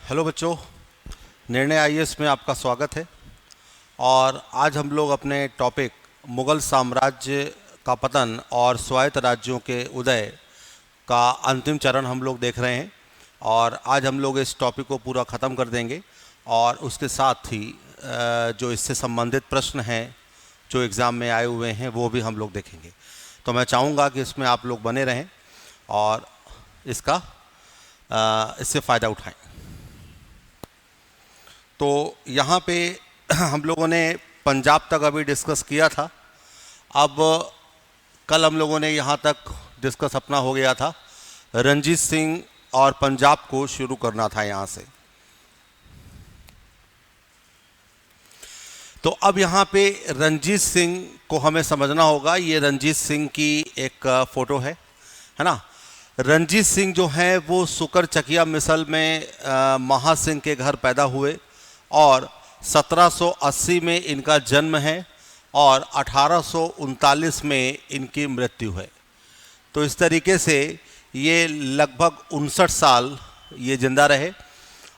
Hello बच्चों, निर्णय IAS में आपका स्वागत है। और आज हम लोग अपने टॉपिक मुगल साम्राज्य का पतन और स्वायत्त राज्यों के उदय का अंतिम चरण हम लोग देख रहे हैं। और आज हम लोग इस टॉपिक को पूरा ख़त्म कर देंगे और उसके साथ ही जो इससे संबंधित प्रश्न हैं जो एग्ज़ाम में आए हुए हैं वो भी हम लोग देखेंगे। तो मैं चाहूँगा कि इसमें आप लोग बने रहें और इससे फ़ायदा उठाएं। तो यहाँ पे हम लोगों ने पंजाब तक अभी डिस्कस किया था। अब कल हम लोगों ने यहाँ तक डिस्कस अपना हो गया था, रणजीत सिंह और पंजाब को शुरू करना था यहाँ से। तो अब यहाँ पे रणजीत सिंह को हमें समझना होगा। ये रणजीत सिंह की एक फ़ोटो है ना। रणजीत सिंह जो है वो सुकर चकिया मिसल में महासिंह के घर पैदा हुए और 1780 में इनका जन्म है और 1839 में इनकी मृत्यु है। तो इस तरीके से ये लगभग 59 साल ये जिंदा रहे।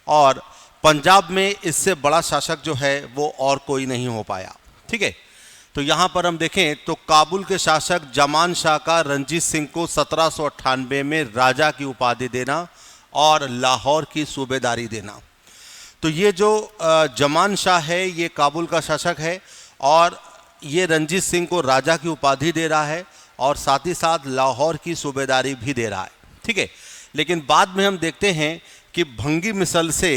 और पंजाब में इससे बड़ा शासक जो है वो और कोई नहीं हो पाया। ठीक है, तो यहाँ पर हम देखें तो काबुल के शासक जमान शाह का रणजीत सिंह को 1798 में राजा की उपाधि देना और लाहौर की सूबेदारी देना। तो ये जो जमान शाह है ये काबुल का शासक है और ये रणजीत सिंह को राजा की उपाधि दे रहा है और साथ ही साथ लाहौर की सूबेदारी भी दे रहा है। ठीक है, लेकिन बाद में हम देखते हैं कि भंगी मिसल से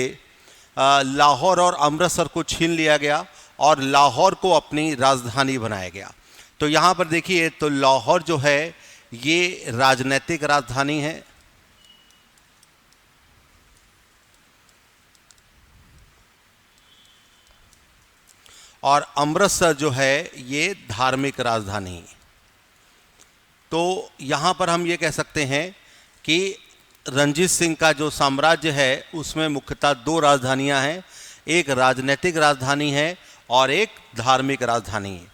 लाहौर और अमृतसर को छीन लिया गया और लाहौर को अपनी राजधानी बनाया गया। तो यहाँ पर देखिए, तो लाहौर जो है ये राजनैतिक राजधानी है और अमृतसर जो है ये धार्मिक राजधानी है। तो यहाँ पर हम ये कह सकते हैं कि रणजीत सिंह का जो साम्राज्य है उसमें मुख्यतः दो राजधानियाँ हैं, एक राजनीतिक राजधानी है और एक धार्मिक राजधानी है।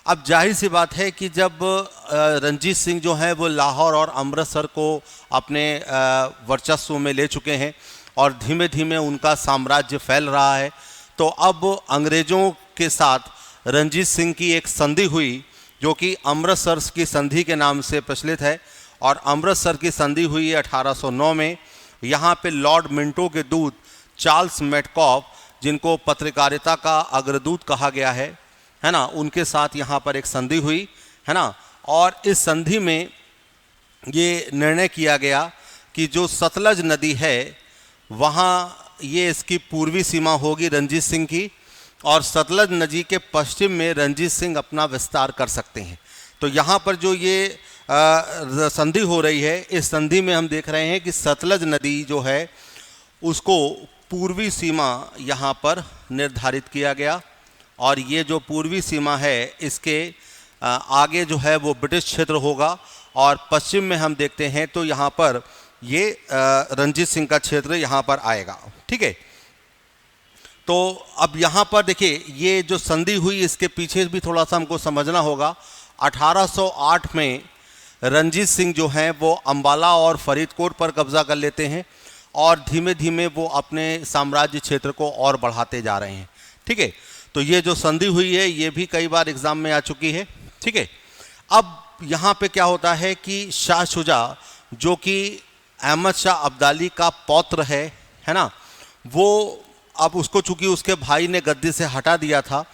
अब जाहिर सी बात है कि जब रणजीत सिंह जो है वो लाहौर और अमृतसर को अपने वर्चस्व में ले चुके हैं और धीमे धीमे उनका साम्राज्य फैल रहा है, तो अब अंग्रेज़ों के साथ रणजीत सिंह की एक संधि हुई जो कि अमृतसर की संधि के नाम से प्रचलित है। और अमृतसर की संधि हुई 1809 में। यहाँ पे लॉर्ड मिंटो के दूत चार्ल्स मेटकॉफ, जिनको पत्रकारिता का अग्रदूत कहा गया है ना, उनके साथ यहाँ पर एक संधि हुई है ना। और इस संधि में ये निर्णय किया गया कि जो सतलज नदी है वहाँ ये इसकी पूर्वी सीमा होगी रणजीत सिंह की और सतलज नदी के पश्चिम में रणजीत सिंह अपना विस्तार कर सकते हैं। तो यहाँ पर जो ये संधि हो रही है, इस संधि में हम देख रहे हैं कि सतलज नदी जो है उसको पूर्वी सीमा यहाँ पर निर्धारित किया गया और ये जो पूर्वी सीमा है इसके आगे जो है वो ब्रिटिश क्षेत्र होगा और पश्चिम में हम देखते हैं तो यहाँ पर ये रणजीत सिंह का क्षेत्र यहाँ पर आएगा। ठीक है, तो अब यहाँ पर देखिए ये जो संधि हुई इसके पीछे भी थोड़ा सा हमको समझना होगा। 1808 में रणजीत सिंह जो हैं वो अंबाला और फरीदकोट पर कब्जा कर लेते हैं और धीमे धीमे वो अपने साम्राज्य क्षेत्र को और बढ़ाते जा रहे हैं। ठीक है, तो ये जो संधि हुई है ये भी कई बार एग्जाम में आ चुकी है। ठीक है, अब यहाँ पे क्या होता है कि शाह शुजा जो कि अहमद शाह अब्दाली का पौत्र है ना, वो अब उसको चूंकि उसके भाई ने गद्दी से हटा दिया था,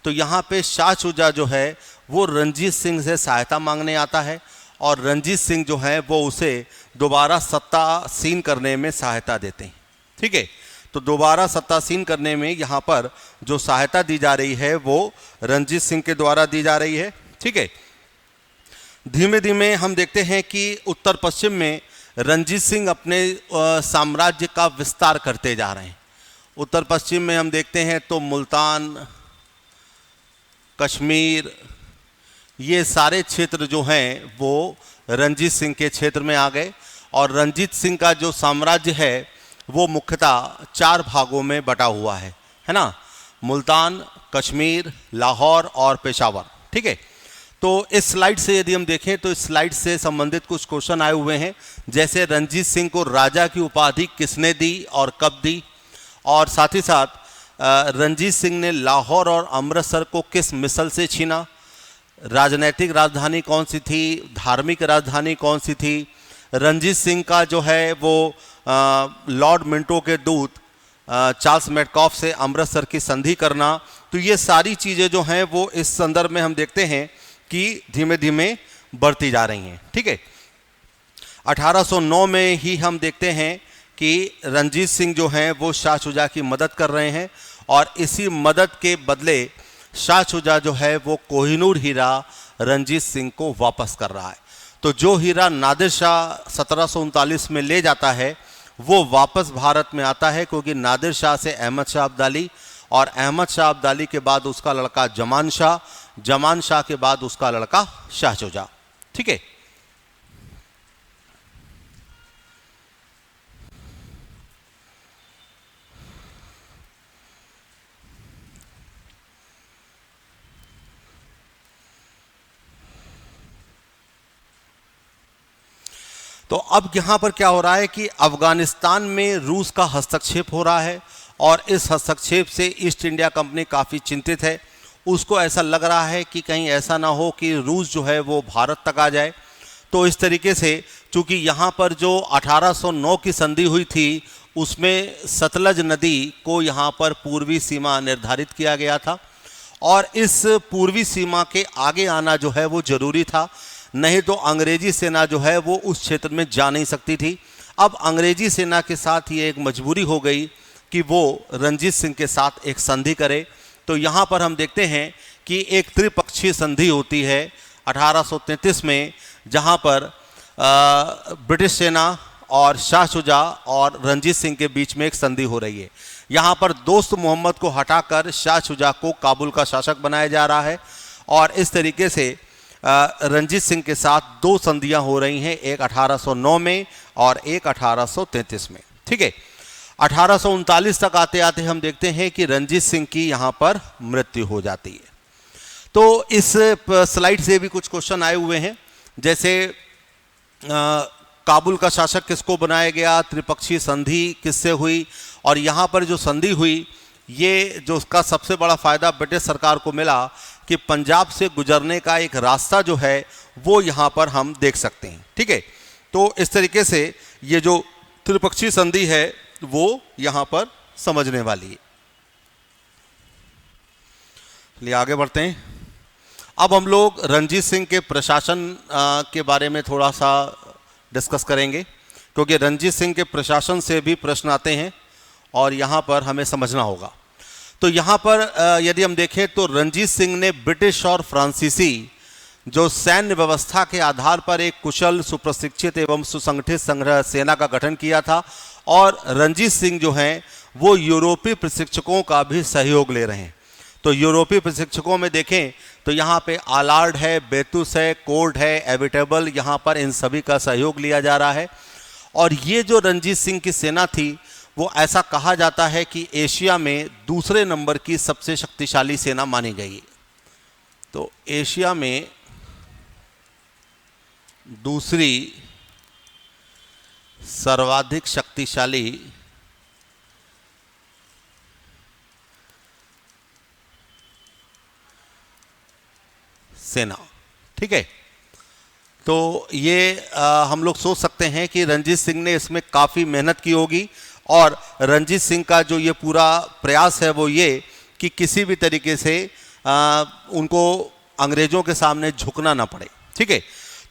तो यहाँ पे शाह शुजा जो है वो रणजीत सिंह से सहायता मांगने आता है और रणजीत सिंह जो है वो उसे दोबारा सत्तासीन करने में सहायता देते हैं। ठीक है, तो दोबारा सत्तासीन करने में यहाँ पर जो सहायता दी जा रही है वो रणजीत सिंह के द्वारा दी जा रही है। ठीक है, धीमे धीमे हम देखते हैं कि उत्तर पश्चिम में रणजीत सिंह अपने साम्राज्य का विस्तार करते जा रहे हैं। उत्तर पश्चिम में हम देखते हैं तो मुल्तान, कश्मीर, ये सारे क्षेत्र जो हैं वो रणजीत सिंह के क्षेत्र में आ गए और रणजीत सिंह का जो साम्राज्य है वो मुख्यतः 4 भागों में बटा हुआ है ना, मुल्तान, कश्मीर, लाहौर और पेशावर। ठीक है, तो इस स्लाइड से यदि हम देखें तो इस स्लाइड से संबंधित कुछ क्वेश्चन आए हुए हैं, जैसे रणजीत सिंह को राजा की उपाधि किसने दी और कब दी, और साथ ही साथ रणजीत सिंह ने लाहौर और अमृतसर को किस मिसल से छीना, राजनीतिक राजधानी कौन सी थी, धार्मिक राजधानी कौन सी थी, रणजीत सिंह का जो है वो लॉर्ड मिंटो के दूत चार्ल्स मैडकॉफ से अमृतसर की संधि करना। तो ये सारी चीज़ें जो हैं वो इस संदर्भ में हम देखते हैं कि धीमे धीमे बढ़ती जा रही हैं। ठीक है, 1809 में ही हम देखते हैं कि रणजीत सिंह जो हैं वो शाह शुजा की मदद कर रहे हैं और इसी मदद के बदले शाह शुजा जो है वो कोहिनूर हीरा रणजीत सिंह को वापस कर रहा है। तो जो हीरा नादिर शाह 1739 में ले जाता है वो वापस भारत में आता है, क्योंकि नादिर शाह से अहमद शाह अब्दाली और अहमद शाह अब्दाली के बाद उसका लड़का जमान शाह, जमान शाह के बाद उसका लड़का शाह शुजा। ठीक है, तो अब यहाँ पर क्या हो रहा है कि अफगानिस्तान में रूस का हस्तक्षेप हो रहा है और इस हस्तक्षेप से ईस्ट इंडिया कंपनी काफ़ी चिंतित है। उसको ऐसा लग रहा है कि कहीं ऐसा ना हो कि रूस जो है वो भारत तक आ जाए। तो इस तरीके से चूँकि यहाँ पर जो 1809 की संधि हुई थी उसमें सतलज नदी को यहाँ पर पूर्वी सीमा निर्धारित किया गया था और इस पूर्वी सीमा के आगे आना जो है वो ज़रूरी था, नहीं तो अंग्रेजी सेना जो है वो उस क्षेत्र में जा नहीं सकती थी। अब अंग्रेजी सेना के साथ ये एक मजबूरी हो गई कि वो रणजीत सिंह के साथ एक संधि करे। तो यहाँ पर हम देखते हैं कि एक त्रिपक्षीय संधि होती है 1833 में, जहाँ पर ब्रिटिश सेना और शाह शुजा और रणजीत सिंह के बीच में एक संधि हो रही है। यहाँ पर दोस्त मोहम्मद को हटाकर शाह शुजा को काबुल का शासक बनाया जा रहा है और इस तरीके से रणजीत सिंह के साथ दो संधियां हो रही हैं, एक 1809 में और एक 1833 में। ठीक है, 1839 तक आते आते हम देखते हैं कि रणजीत सिंह की यहाँ पर मृत्यु हो जाती है। तो इस स्लाइड से भी कुछ क्वेश्चन आए हुए हैं, जैसे काबुल का शासक किसको बनाया गया, त्रिपक्षीय संधि किससे हुई, और यहाँ पर जो संधि हुई ये जो उसका सबसे बड़ा फ़ायदा ब्रिटिश सरकार को मिला कि पंजाब से गुजरने का एक रास्ता जो है वो यहाँ पर हम देख सकते हैं। ठीक है, तो इस तरीके से ये जो त्रिपक्षीय संधि है वो यहाँ पर समझने वाली है। चलिए आगे बढ़ते हैं। अब हम लोग रणजीत सिंह के प्रशासन के बारे में थोड़ा सा डिस्कस करेंगे, क्योंकि रणजीत सिंह के प्रशासन से भी प्रश्न आते हैं और यहाँ पर हमें समझना होगा। तो यहाँ पर यदि हम देखें तो रणजीत सिंह ने ब्रिटिश और फ्रांसीसी जो सैन्य व्यवस्था के आधार पर एक कुशल, सुप्रशिक्षित एवं सुसंगठित संग्रह सेना का गठन किया था और रंजीत सिंह जो हैं वो यूरोपीय प्रशिक्षकों का भी सहयोग ले रहे हैं। तो यूरोपीय प्रशिक्षकों में देखें तो यहाँ पे आलार्ड है, बेतुस है, कोर्ट है, एविटेबल, यहाँ पर इन सभी का सहयोग लिया जा रहा है। और ये जो रणजीत सिंह की सेना थी वो ऐसा कहा जाता है कि एशिया में दूसरे नंबर की सबसे शक्तिशाली सेना मानी गई। तो एशिया में दूसरी सर्वाधिक शक्तिशाली सेना। ठीक है, तो ये हम लोग सोच सकते हैं कि रणजीत सिंह ने इसमें काफ़ी मेहनत की होगी और रणजीत सिंह का जो ये पूरा प्रयास है वो ये कि किसी भी तरीके से उनको अंग्रेज़ों के सामने झुकना ना पड़े। ठीक है,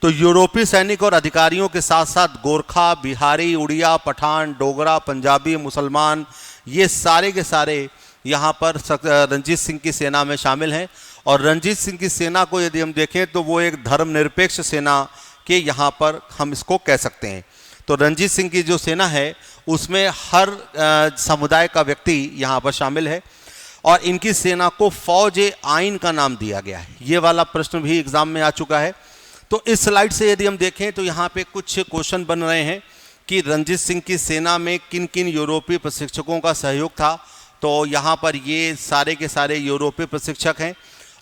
तो यूरोपीय सैनिक और अधिकारियों के साथ साथ गोरखा, बिहारी, उड़िया, पठान, डोगरा, पंजाबी, मुसलमान, ये सारे के सारे यहाँ पर रणजीत सिंह की सेना में शामिल हैं। और रणजीत सिंह की सेना को यदि हम देखें तो वो एक धर्मनिरपेक्ष सेना के यहाँ पर हम इसको कह सकते हैं। तो रणजीत सिंह की जो सेना है उसमें हर समुदाय का व्यक्ति यहाँ पर शामिल है और इनकी सेना को फौज-ए-आइन का नाम दिया गया है। ये वाला प्रश्न भी एग्जाम में आ चुका है। तो इस स्लाइड से यदि हम देखें तो यहाँ पे कुछ क्वेश्चन बन रहे हैं कि रणजीत सिंह की सेना में किन किन यूरोपीय प्रशिक्षकों का सहयोग था। तो यहाँ पर ये सारे के सारे यूरोपीय प्रशिक्षक हैं।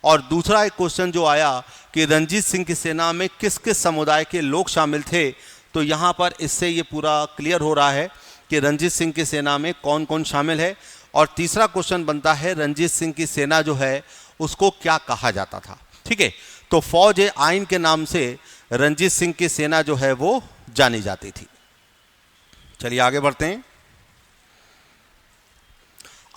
और दूसरा एक क्वेश्चन जो आया कि रणजीत सिंह की सेना में किस किस समुदाय के लोग शामिल थे, तो यहाँ पर इससे ये पूरा क्लियर हो रहा है कि रंजीत सिंह की सेना में कौन कौन शामिल है, और तीसरा क्वेश्चन बनता है रंजीत सिंह की सेना जो है उसको क्या कहा जाता था। ठीक है, तो फौज ए आइन के नाम से रंजीत सिंह की सेना जो है वो जानी जाती थी। चलिए आगे बढ़ते हैं।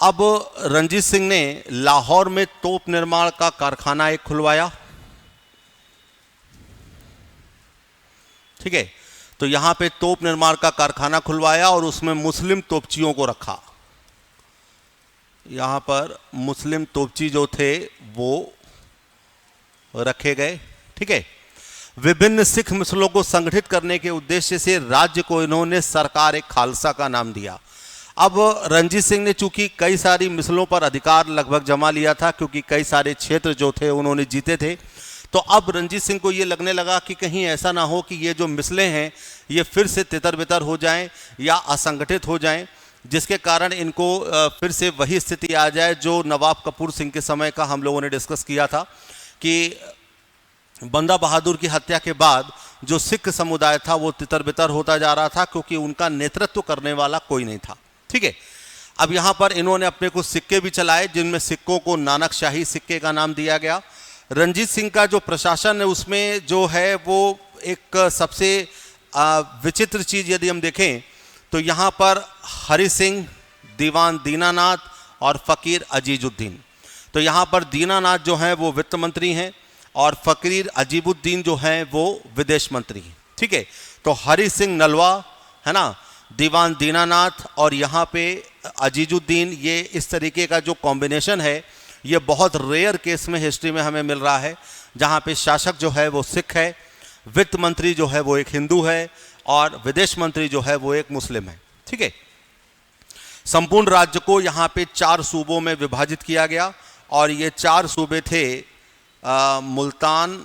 अब रंजीत सिंह ने लाहौर में तोप निर्माण का कारखाना एक खुलवाया। ठीक है, तो यहां पे तोप निर्माण का कारखाना खुलवाया और उसमें मुस्लिम तोपचियों को रखा। यहां पर मुस्लिम तोपची जो थे वो रखे गए। ठीक है, विभिन्न सिख मिसलों को संगठित करने के उद्देश्य से राज्य को इन्होंने सरकार ए खालसा का नाम दिया। अब रंजीत सिंह ने चूंकि कई सारी मिसलों पर अधिकार लगभग जमा लिया था, क्योंकि कई सारे क्षेत्र जो थे उन्होंने जीते थे, तो अब रंजीत सिंह को ये लगने लगा कि कहीं ऐसा ना हो कि ये जो मिसलें हैं ये फिर से तितर बितर हो जाएं या असंगठित हो जाएं, जिसके कारण इनको फिर से वही स्थिति आ जाए जो नवाब कपूर सिंह के समय का हम लोगों ने डिस्कस किया था कि बंदा बहादुर की हत्या के बाद जो सिख समुदाय था वो तितर बितर होता जा रहा था, क्योंकि उनका नेतृत्व करने वाला कोई नहीं था। ठीक है, अब यहाँ पर इन्होंने अपने कुछ सिक्के भी चलाए, जिनमें सिक्कों को नानक शाही सिक्के का नाम दिया गया। रंजीत सिंह का जो प्रशासन है उसमें जो है वो एक सबसे विचित्र चीज़ यदि हम देखें तो यहाँ पर हरि सिंह, दीवान दीनानाथ और फ़कीर अजीजुद्दीन। तो यहाँ पर दीनानाथ जो हैं वो वित्त मंत्री हैं और फ़कीर अजीबुद्दीन जो हैं वो विदेश मंत्री हैं। ठीक है, तो हरि सिंह नलवा है ना, दीवान दीनानाथ और यहाँ पे अजीजुद्दीन, ये इस तरीके का जो कॉम्बिनेशन है ये बहुत रेयर केस में हिस्ट्री में हमें मिल रहा है, जहाँ पे शासक जो है वो सिख है, वित्त मंत्री जो है वो एक हिंदू है और विदेश मंत्री जो है वो एक मुस्लिम है। ठीक है, संपूर्ण राज्य को यहाँ पे 4 सूबों में विभाजित किया गया और ये 4 सूबे थे मुल्तान,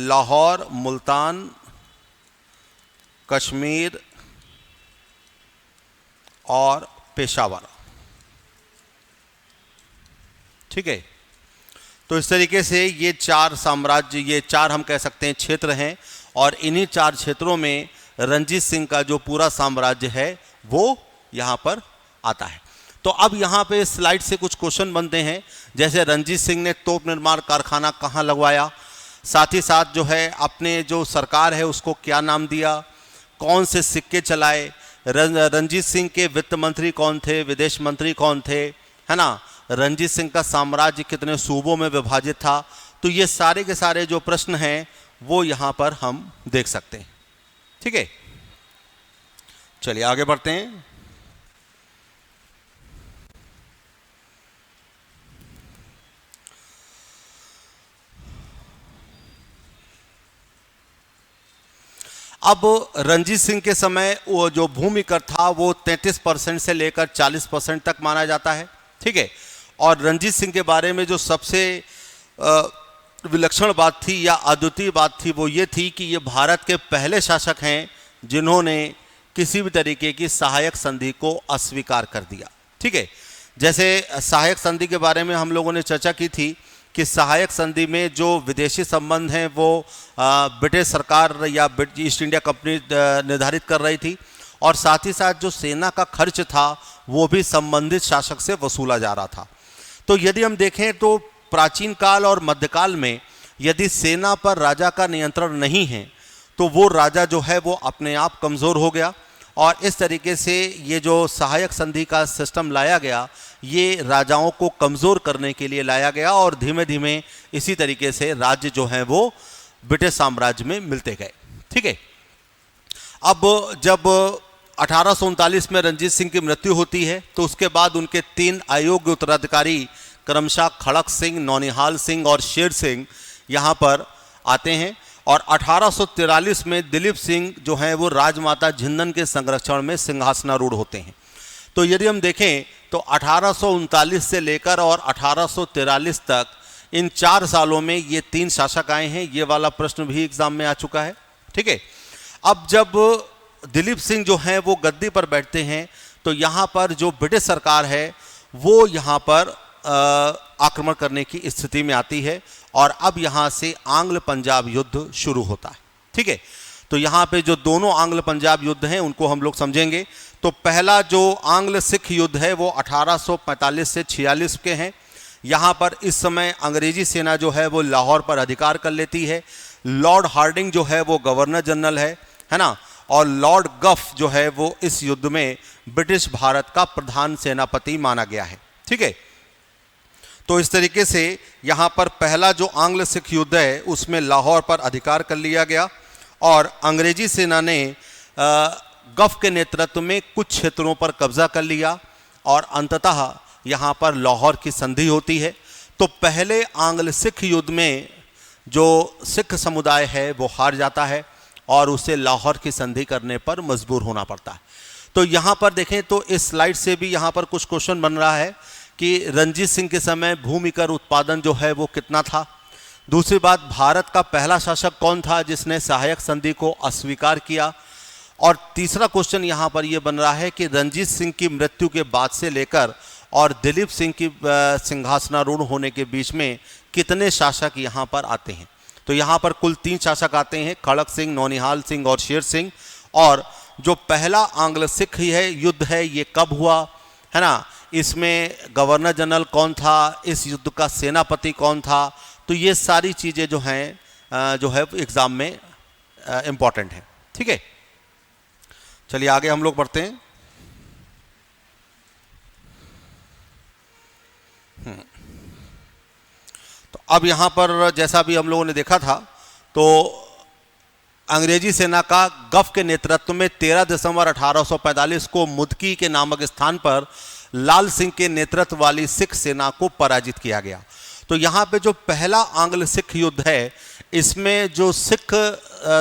लाहौर, मुल्तान, कश्मीर और पेशावर। ठीक है, तो इस तरीके से ये 4 साम्राज्य, ये 4 हम कह सकते हैं क्षेत्र हैं, और इन्हीं 4 क्षेत्रों में रंजीत सिंह का जो पूरा साम्राज्य है वो यहाँ पर आता है। तो अब यहाँ पे स्लाइड से कुछ क्वेश्चन बनते हैं, जैसे रंजीत सिंह ने तोप निर्माण कारखाना कहाँ लगवाया, साथ ही साथ जो है अपने जो सरकार है उसको क्या नाम दिया, कौन से सिक्के चलाए, रंजीत सिंह के वित्त मंत्री कौन थे, विदेश मंत्री कौन थे, है ना, रंजीत सिंह का साम्राज्य कितने सूबों में विभाजित था। तो ये सारे के सारे जो प्रश्न हैं वो यहाँ पर हम देख सकते हैं। ठीक है, चलिए आगे बढ़ते हैं। अब रंजीत सिंह के समय वो जो भूमि कर था वो 33% से लेकर 40% तक माना जाता है। ठीक है, और रंजीत सिंह के बारे में जो सबसे विलक्षण बात थी या अद्वितीय बात थी वो ये थी कि ये भारत के पहले शासक हैं जिन्होंने किसी भी तरीके की सहायक संधि को अस्वीकार कर दिया। ठीक है, जैसे सहायक संधि के बारे में हम लोगों ने चर्चा की थी कि सहायक संधि में जो विदेशी संबंध हैं वो ब्रिटिश सरकार या ईस्ट इंडिया कंपनी निर्धारित कर रही थी, और साथ ही साथ जो सेना का खर्च था वो भी संबंधित शासक से वसूला जा रहा था। तो यदि हम देखें तो प्राचीन काल और मध्यकाल में यदि सेना पर राजा का नियंत्रण नहीं है तो वो राजा जो है वो अपने आप कमज़ोर हो गया, और इस तरीके से ये जो सहायक संधि का सिस्टम लाया गया ये राजाओं को कमज़ोर करने के लिए लाया गया, और धीमे धीमे इसी तरीके से राज्य जो हैं वो ब्रिटिश साम्राज्य में मिलते गए। ठीक है, अब जब 1839 में रंजीत सिंह की मृत्यु होती है तो उसके बाद उनके 3 अयोग्य उत्तराधिकारी क्रमशः खड़क सिंह, नौनिहाल सिंह और शेर सिंह यहाँ पर आते हैं, और 1843 में दिलीप सिंह जो हैं वो राजमाता झिंदन के संरक्षण में सिंहासनारूढ़ होते हैं। तो यदि हम देखें तो 1839 से लेकर और 1843 तक इन 4 सालों में ये 3 शासक आए हैं। ये वाला प्रश्न भी एग्जाम में आ चुका है। ठीक है, अब जब दिलीप सिंह जो हैं वो गद्दी पर बैठते हैं तो यहाँ पर जो ब्रिटिश सरकार है वो यहाँ पर आक्रमण करने की स्थिति में आती है, और अब यहाँ से आंग्ल पंजाब युद्ध शुरू होता है। ठीक है, तो यहाँ पे जो दोनों आंग्ल पंजाब युद्ध हैं उनको हम लोग समझेंगे। तो पहला जो आंग्ल सिख युद्ध है वो 1845 से 46 के हैं। यहाँ पर इस समय अंग्रेजी सेना जो है वो लाहौर पर अधिकार कर लेती है। लॉर्ड हार्डिंग जो है वो गवर्नर जनरल है ना, और लॉर्ड गफ जो है वो इस युद्ध में ब्रिटिश भारत का प्रधान सेनापति माना गया है। ठीक है, तो इस तरीके से यहाँ पर पहला जो आंग्ल सिख युद्ध है उसमें लाहौर पर अधिकार कर लिया गया और अंग्रेजी सेना ने गफ के नेतृत्व में कुछ क्षेत्रों पर कब्जा कर लिया और अंततः यहाँ पर लाहौर की संधि होती है। तो पहले आंग्ल सिख युद्ध में जो सिख समुदाय है वो हार जाता है और उसे लाहौर की संधि करने पर मजबूर होना पड़ता है। तो यहाँ पर देखें तो इस स्लाइड से भी यहाँ पर कुछ क्वेश्चन बन रहा है कि रणजीत सिंह के समय भूमि कर उत्पादन जो है वो कितना था। दूसरी बात, भारत का पहला शासक कौन था जिसने सहायक संधि को अस्वीकार किया। और तीसरा क्वेश्चन यहाँ पर यह बन रहा है कि रणजीत सिंह की मृत्यु के बाद से लेकर और दिलीप सिंह की सिंहासनारूढ़ होने के बीच में कितने शासक यहाँ पर आते हैं। तो यहाँ पर कुल 3 शासक आते हैं, खड़क सिंह, नौनिहाल सिंह और शेर सिंह। और जो पहला आंग्ल सिख है युद्ध है ये कब हुआ है ना, इसमें गवर्नर जनरल कौन था, इस युद्ध का सेनापति कौन था। तो ये सारी चीज़ें जो हैं जो है एग्ज़ाम में इम्पॉर्टेंट है। ठीक है, चलिए आगे हम लोग बढ़ते हैं। तो अब यहाँ पर जैसा भी हम लोगों ने देखा था तो अंग्रेजी सेना का गफ के नेतृत्व में 13 दिसंबर 1845 को मुदकी के नामक स्थान पर लाल सिंह के नेतृत्व वाली सिख सेना को पराजित किया गया। तो यहाँ पे जो पहला आंग्ल सिख युद्ध है इसमें जो सिख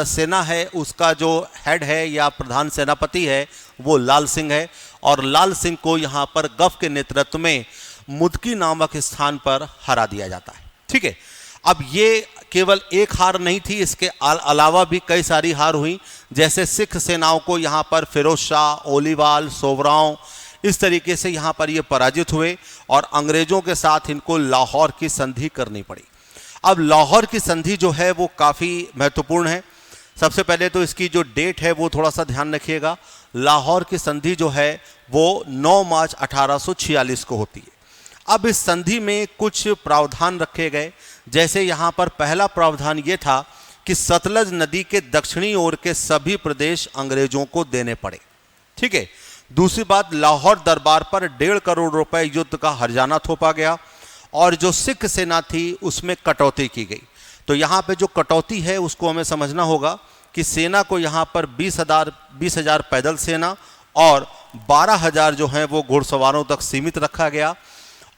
सेना है उसका जो हेड है या प्रधान सेनापति है वो लाल सिंह है और लाल सिंह को यहाँ पर गफ के नेतृत्व में मुदकी नामक स्थान पर हरा दिया जाता है। ठीक है, अब ये केवल एक हार नहीं थी, इसके अलावा भी कई सारी हार हुई। जैसे सिख सेनाओं को यहाँ पर फिरोज शाह, ओलीवाल, सोवराव इस तरीके से यहाँ पर ये पराजित हुए और अंग्रेजों के साथ इनको लाहौर की संधि करनी पड़ी। अब लाहौर की संधि जो है वो काफ़ी महत्वपूर्ण है। सबसे पहले तो इसकी जो डेट है वो थोड़ा सा ध्यान रखिएगा। लाहौर की संधि जो है वो 9 मार्च 1846 को होती है। अब इस संधि में कुछ प्रावधान रखे गए, जैसे यहाँ पर पहला प्रावधान ये था कि सतलज नदी के दक्षिणी ओर के सभी प्रदेश अंग्रेजों को देने पड़े। ठीक है, दूसरी बात, लाहौर दरबार पर 1.5 करोड़ रुपए युद्ध का हर्जाना थोपा गया और जो सिख सेना थी उसमें कटौती की गई। तो यहाँ पे जो कटौती है उसको हमें समझना होगा कि सेना को यहाँ पर 20,000 पैदल सेना और 12,000 जो हैं वो घुड़सवारों तक सीमित रखा गया।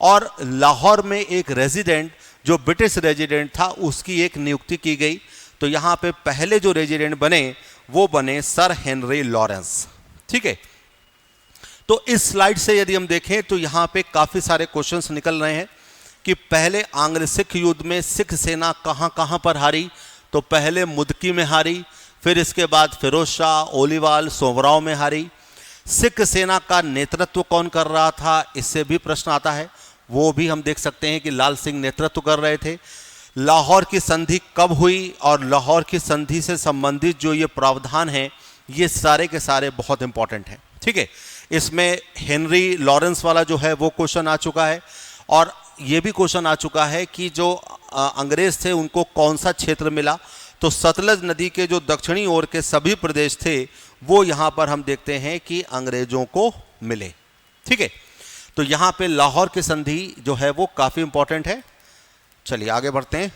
और लाहौर में एक रेजिडेंट जो ब्रिटिश रेजिडेंट था उसकी एक नियुक्ति की गई। तो यहाँ पे पहले जो रेजिडेंट बने वो बने सर हेनरी लॉरेंस। ठीक है, तो इस स्लाइड से यदि हम देखें तो यहाँ पे काफ़ी सारे क्वेश्चंस निकल रहे हैं कि पहले आंग्ल सिख युद्ध में सिख सेना कहाँ कहाँ पर हारी। तो पहले मुदकी में हारी, फिर इसके बाद फिरोज शाह, ओलीवाल, सोवराव में हारी। सिख सेना का नेतृत्व कौन कर रहा था, इससे भी प्रश्न आता है। वो भी हम देख सकते हैं कि लाल सिंह नेतृत्व कर रहे थे। लाहौर की संधि कब हुई और लाहौर की संधि से संबंधित जो ये प्रावधान हैं ये सारे के सारे बहुत इंपॉर्टेंट हैं। ठीक है, इसमें हेनरी लॉरेंस वाला जो है वो क्वेश्चन आ चुका है और ये भी क्वेश्चन आ चुका है कि जो अंग्रेज थे उनको कौन सा क्षेत्र मिला। तो सतलज नदी के जो दक्षिणी ओर के सभी प्रदेश थे वो यहाँ पर हम देखते हैं कि अंग्रेजों को मिले। ठीक है, तो यहाँ पे लाहौर की संधि जो है वो काफ़ी इंपॉर्टेंट है। चलिए आगे बढ़ते हैं।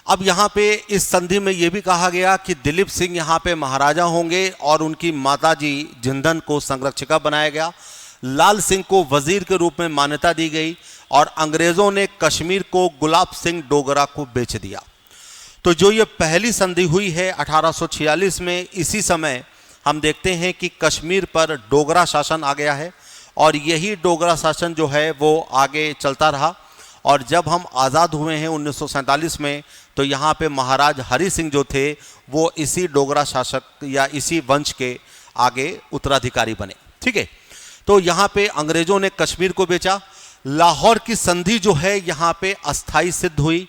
अब यहाँ पे इस संधि में ये भी कहा गया कि दिलीप सिंह यहाँ पे महाराजा होंगे और उनकी माताजी जिंदन को संरक्षिका बनाया गया। लाल सिंह को वजीर के रूप में मान्यता दी गई और अंग्रेज़ों ने कश्मीर को गुलाब सिंह डोगरा को बेच दिया। तो जो ये पहली संधि हुई है 1846 में, इसी समय हम देखते हैं कि कश्मीर पर डोगरा शासन आ गया है और यही डोगरा शासन जो है वो आगे चलता रहा। और जब हम आज़ाद हुए हैं 1947 में तो यहाँ पे महाराज हरि सिंह जो थे वो इसी डोगरा शासक या इसी वंश के आगे उत्तराधिकारी बने। ठीक है, तो यहाँ पे अंग्रेजों ने कश्मीर को बेचा। लाहौर की संधि जो है यहाँ पे अस्थाई सिद्ध हुई।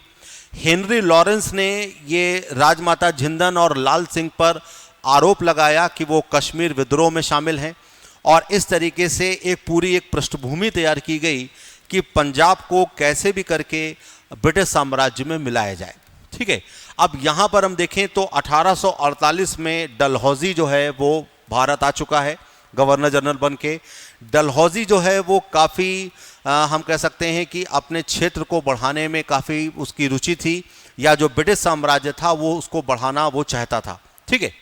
हेनरी लॉरेंस ने ये राजमाता जिंदन और लाल सिंह पर आरोप लगाया कि वो कश्मीर विद्रोह में शामिल हैं, और इस तरीके से एक पूरी एक पृष्ठभूमि तैयार की गई कि पंजाब को कैसे भी करके ब्रिटिश साम्राज्य में मिलाया जाए। ठीक है, अब यहाँ पर हम देखें तो 1848 में डलहौजी जो है वो भारत आ चुका है गवर्नर जनरल बन के। डलहौजी जो है वो काफ़ी हम कह सकते हैं कि अपने क्षेत्र को बढ़ाने में काफ़ी उसकी रुचि थी, या जो ब्रिटिश साम्राज्य था वो उसको बढ़ाना वो चाहता था। ठीक है,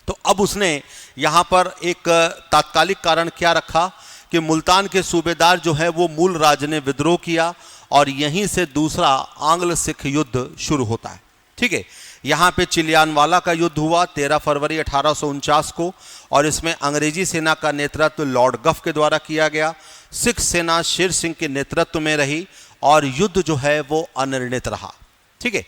तो अब उसने यहाँ पर एक तात्कालिक कारण क्या रखा कि मुल्तान के सूबेदार जो है वो मूल राज ने विद्रोह किया, और यहीं से दूसरा आंग्ल सिख युद्ध शुरू होता है। ठीक है, यहाँ पे चिलियानवाला का युद्ध हुआ 13 फरवरी 1849 को, और इसमें अंग्रेजी सेना का नेतृत्व लॉर्ड गफ के द्वारा किया गया। सिख सेना शेर सिंह के नेतृत्व में रही, और युद्ध जो है वो अनिर्णित रहा। ठीक है,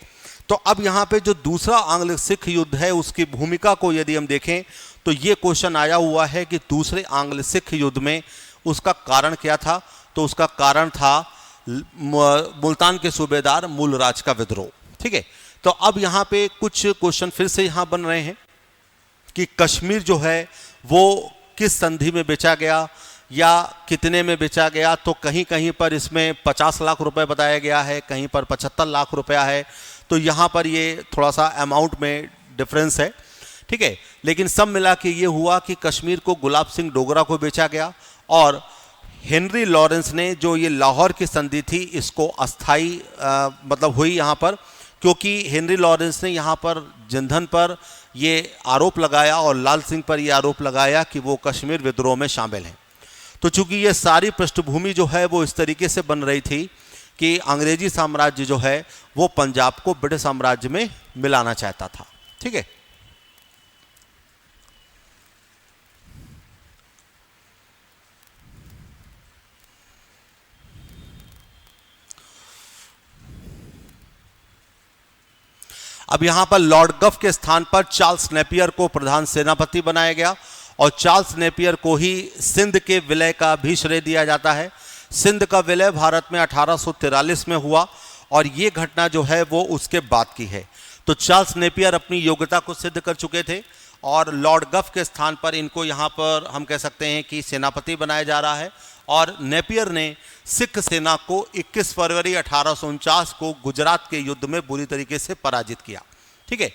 तो अब यहाँ पे जो दूसरा आंग्ल सिख युद्ध है उसकी भूमिका को यदि हम देखें तो ये क्वेश्चन आया हुआ है कि दूसरे आंग्ल सिख युद्ध में उसका कारण क्या था। तो उसका कारण था मुल्तान के सूबेदार मूलराज का विद्रोह। ठीक है, तो अब यहाँ पे कुछ क्वेश्चन फिर से यहाँ बन रहे हैं कि कश्मीर जो है वो किस संधि में बेचा गया या कितने में बेचा गया। तो कहीं कहीं पर इसमें 50 लाख रुपए बताया गया है, कहीं पर 75 लाख रुपया है। तो यहाँ पर ये थोड़ा सा अमाउंट में डिफरेंस है। ठीक है, लेकिन सब मिला के ये हुआ कि कश्मीर को गुलाब सिंह डोगरा को बेचा गया, और हेनरी लॉरेंस ने जो ये लाहौर की संधि थी इसको अस्थाई मतलब हुई यहाँ पर, क्योंकि हेनरी लॉरेंस ने यहाँ पर जिंदन पर ये आरोप लगाया और लाल सिंह पर ये आरोप लगाया कि वो कश्मीर विद्रोह में शामिल हैं। तो चूंकि ये सारी पृष्ठभूमि जो है वो इस तरीके से बन रही थी कि अंग्रेजी साम्राज्य जो है वो पंजाब को ब्रिटिश साम्राज्य में मिलाना चाहता था। ठीक है, अब यहां पर लॉर्ड गफ के स्थान पर चार्ल्स नेपियर को प्रधान सेनापति बनाया गया, और चार्ल्स नेपियर को ही सिंध के विलय का भी श्रेय दिया जाता है। सिंध का विलय भारत में 1843 में हुआ, और ये घटना जो है वो उसके बाद की है। तो चार्ल्स नेपियर अपनी योग्यता को सिद्ध कर चुके थे, और लॉर्ड गफ के स्थान पर इनको यहाँ पर हम कह सकते हैं कि सेनापति बनाया जा रहा है। और नेपियर ने सिख सेना को 21 फरवरी 1849 को गुजरात के युद्ध में बुरी तरीके से पराजित किया। ठीक है,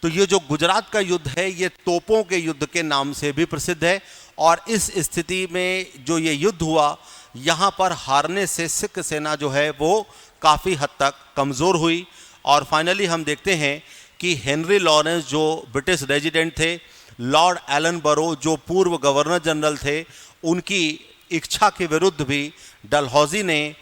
तो ये जो गुजरात का युद्ध है ये तोपों के युद्ध के नाम से भी प्रसिद्ध है, और इस स्थिति में जो ये युद्ध हुआ यहाँ पर हारने से सिख सेना जो है वो काफ़ी हद तक कमज़ोर हुई, और फाइनली हम देखते हैं कि हेनरी लॉरेंस जो ब्रिटिश रेजिडेंट थे, लॉर्ड एलन बरो जो पूर्व गवर्नर जनरल थे, उनकी इच्छा के विरुद्ध भी डलहौजी ने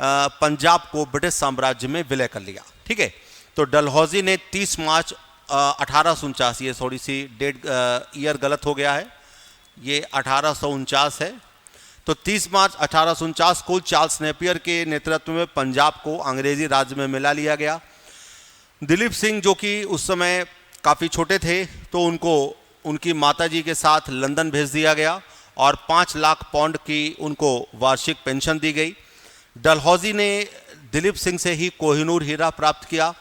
पंजाब को ब्रिटिश साम्राज्य में विलय कर लिया। ठीक है, तो डलहौजी ने 30 मार्च 1849, ये थोड़ी सी डेट ईयर गलत हो गया है, ये 1849 है। तो 30 मार्च 1849 को चार्ल्स नेपियर के नेतृत्व में पंजाब को अंग्रेजी राज्य में मिला लिया गया। दिलीप सिंह जो कि उस समय काफ़ी छोटे थे, तो उनको उनकी माताजी के साथ लंदन भेज दिया गया, और 5 लाख पाउंड की उनको वार्षिक पेंशन दी गई। डलहौजी ने दिलीप सिंह से ही कोहिनूर हीरा प्राप्त किया,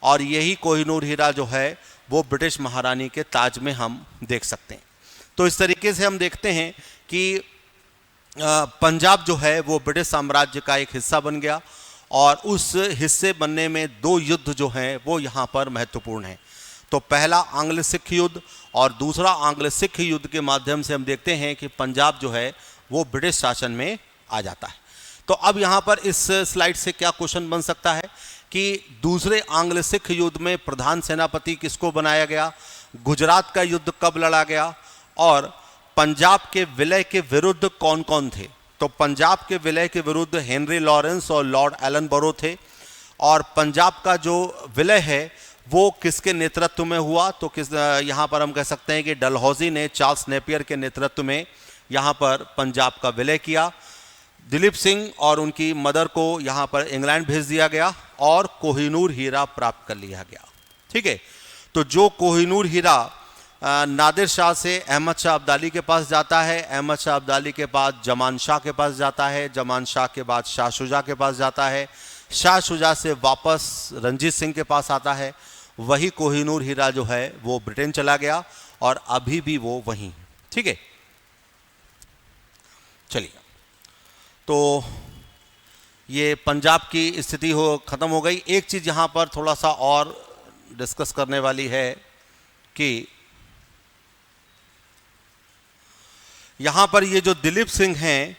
और यही कोहिनूर हीरा जो है वो ब्रिटिश महारानी के ताज में हम देख सकते हैं। तो इस तरीके से हम देखते हैं कि पंजाब जो है वो ब्रिटिश साम्राज्य का एक हिस्सा बन गया, और उस हिस्से बनने में 2 युद्ध जो हैं वो यहाँ पर महत्वपूर्ण हैं। तो पहला आंग्ल सिख युद्ध और दूसरा आंग्ल सिख युद्ध के माध्यम से हम देखते हैं कि पंजाब जो है वो ब्रिटिश शासन में आ जाता है। तो अब यहाँ पर इस स्लाइड से क्या क्वेश्चन बन सकता है कि दूसरे आंग्ल सिख युद्ध में प्रधान सेनापति किसको बनाया गया, गुजरात का युद्ध कब लड़ा गया, और पंजाब के विलय के विरुद्ध कौन कौन थे। तो पंजाब के विलय के विरुद्ध हेनरी लॉरेंस और लॉर्ड एलन बरो थे, और पंजाब का जो विलय है वो किसके नेतृत्व में हुआ। तो यहाँ पर हम कह सकते हैं कि डलहौजी ने चार्ल्स नेपियर के नेतृत्व में यहाँ पर पंजाब का विलय किया। दिलीप सिंह और उनकी मदर को यहाँ पर इंग्लैंड भेज दिया गया, और कोहिनूर हीरा प्राप्त कर लिया गया। ठीक है, तो जो कोहिनूर हीरा नादिर शाह से अहमद शाह अब्दाली के पास जाता है, अहमद शाह अब्दाली के बाद जमान शाह के पास जाता है, जमान शाह के बाद शाह शुजा के पास जाता है, शाह शुजा से वापस रंजीत सिंह के पास आता है। वही कोहिनूर हीरा जो है वो ब्रिटेन चला गया और अभी भी वो वहीं, ठीक है। चलिए, तो ये पंजाब की स्थिति ख़त्म हो गई। एक चीज़ यहाँ पर थोड़ा सा और डिस्कस करने वाली है कि यहाँ पर ये जो दिलीप सिंह हैं,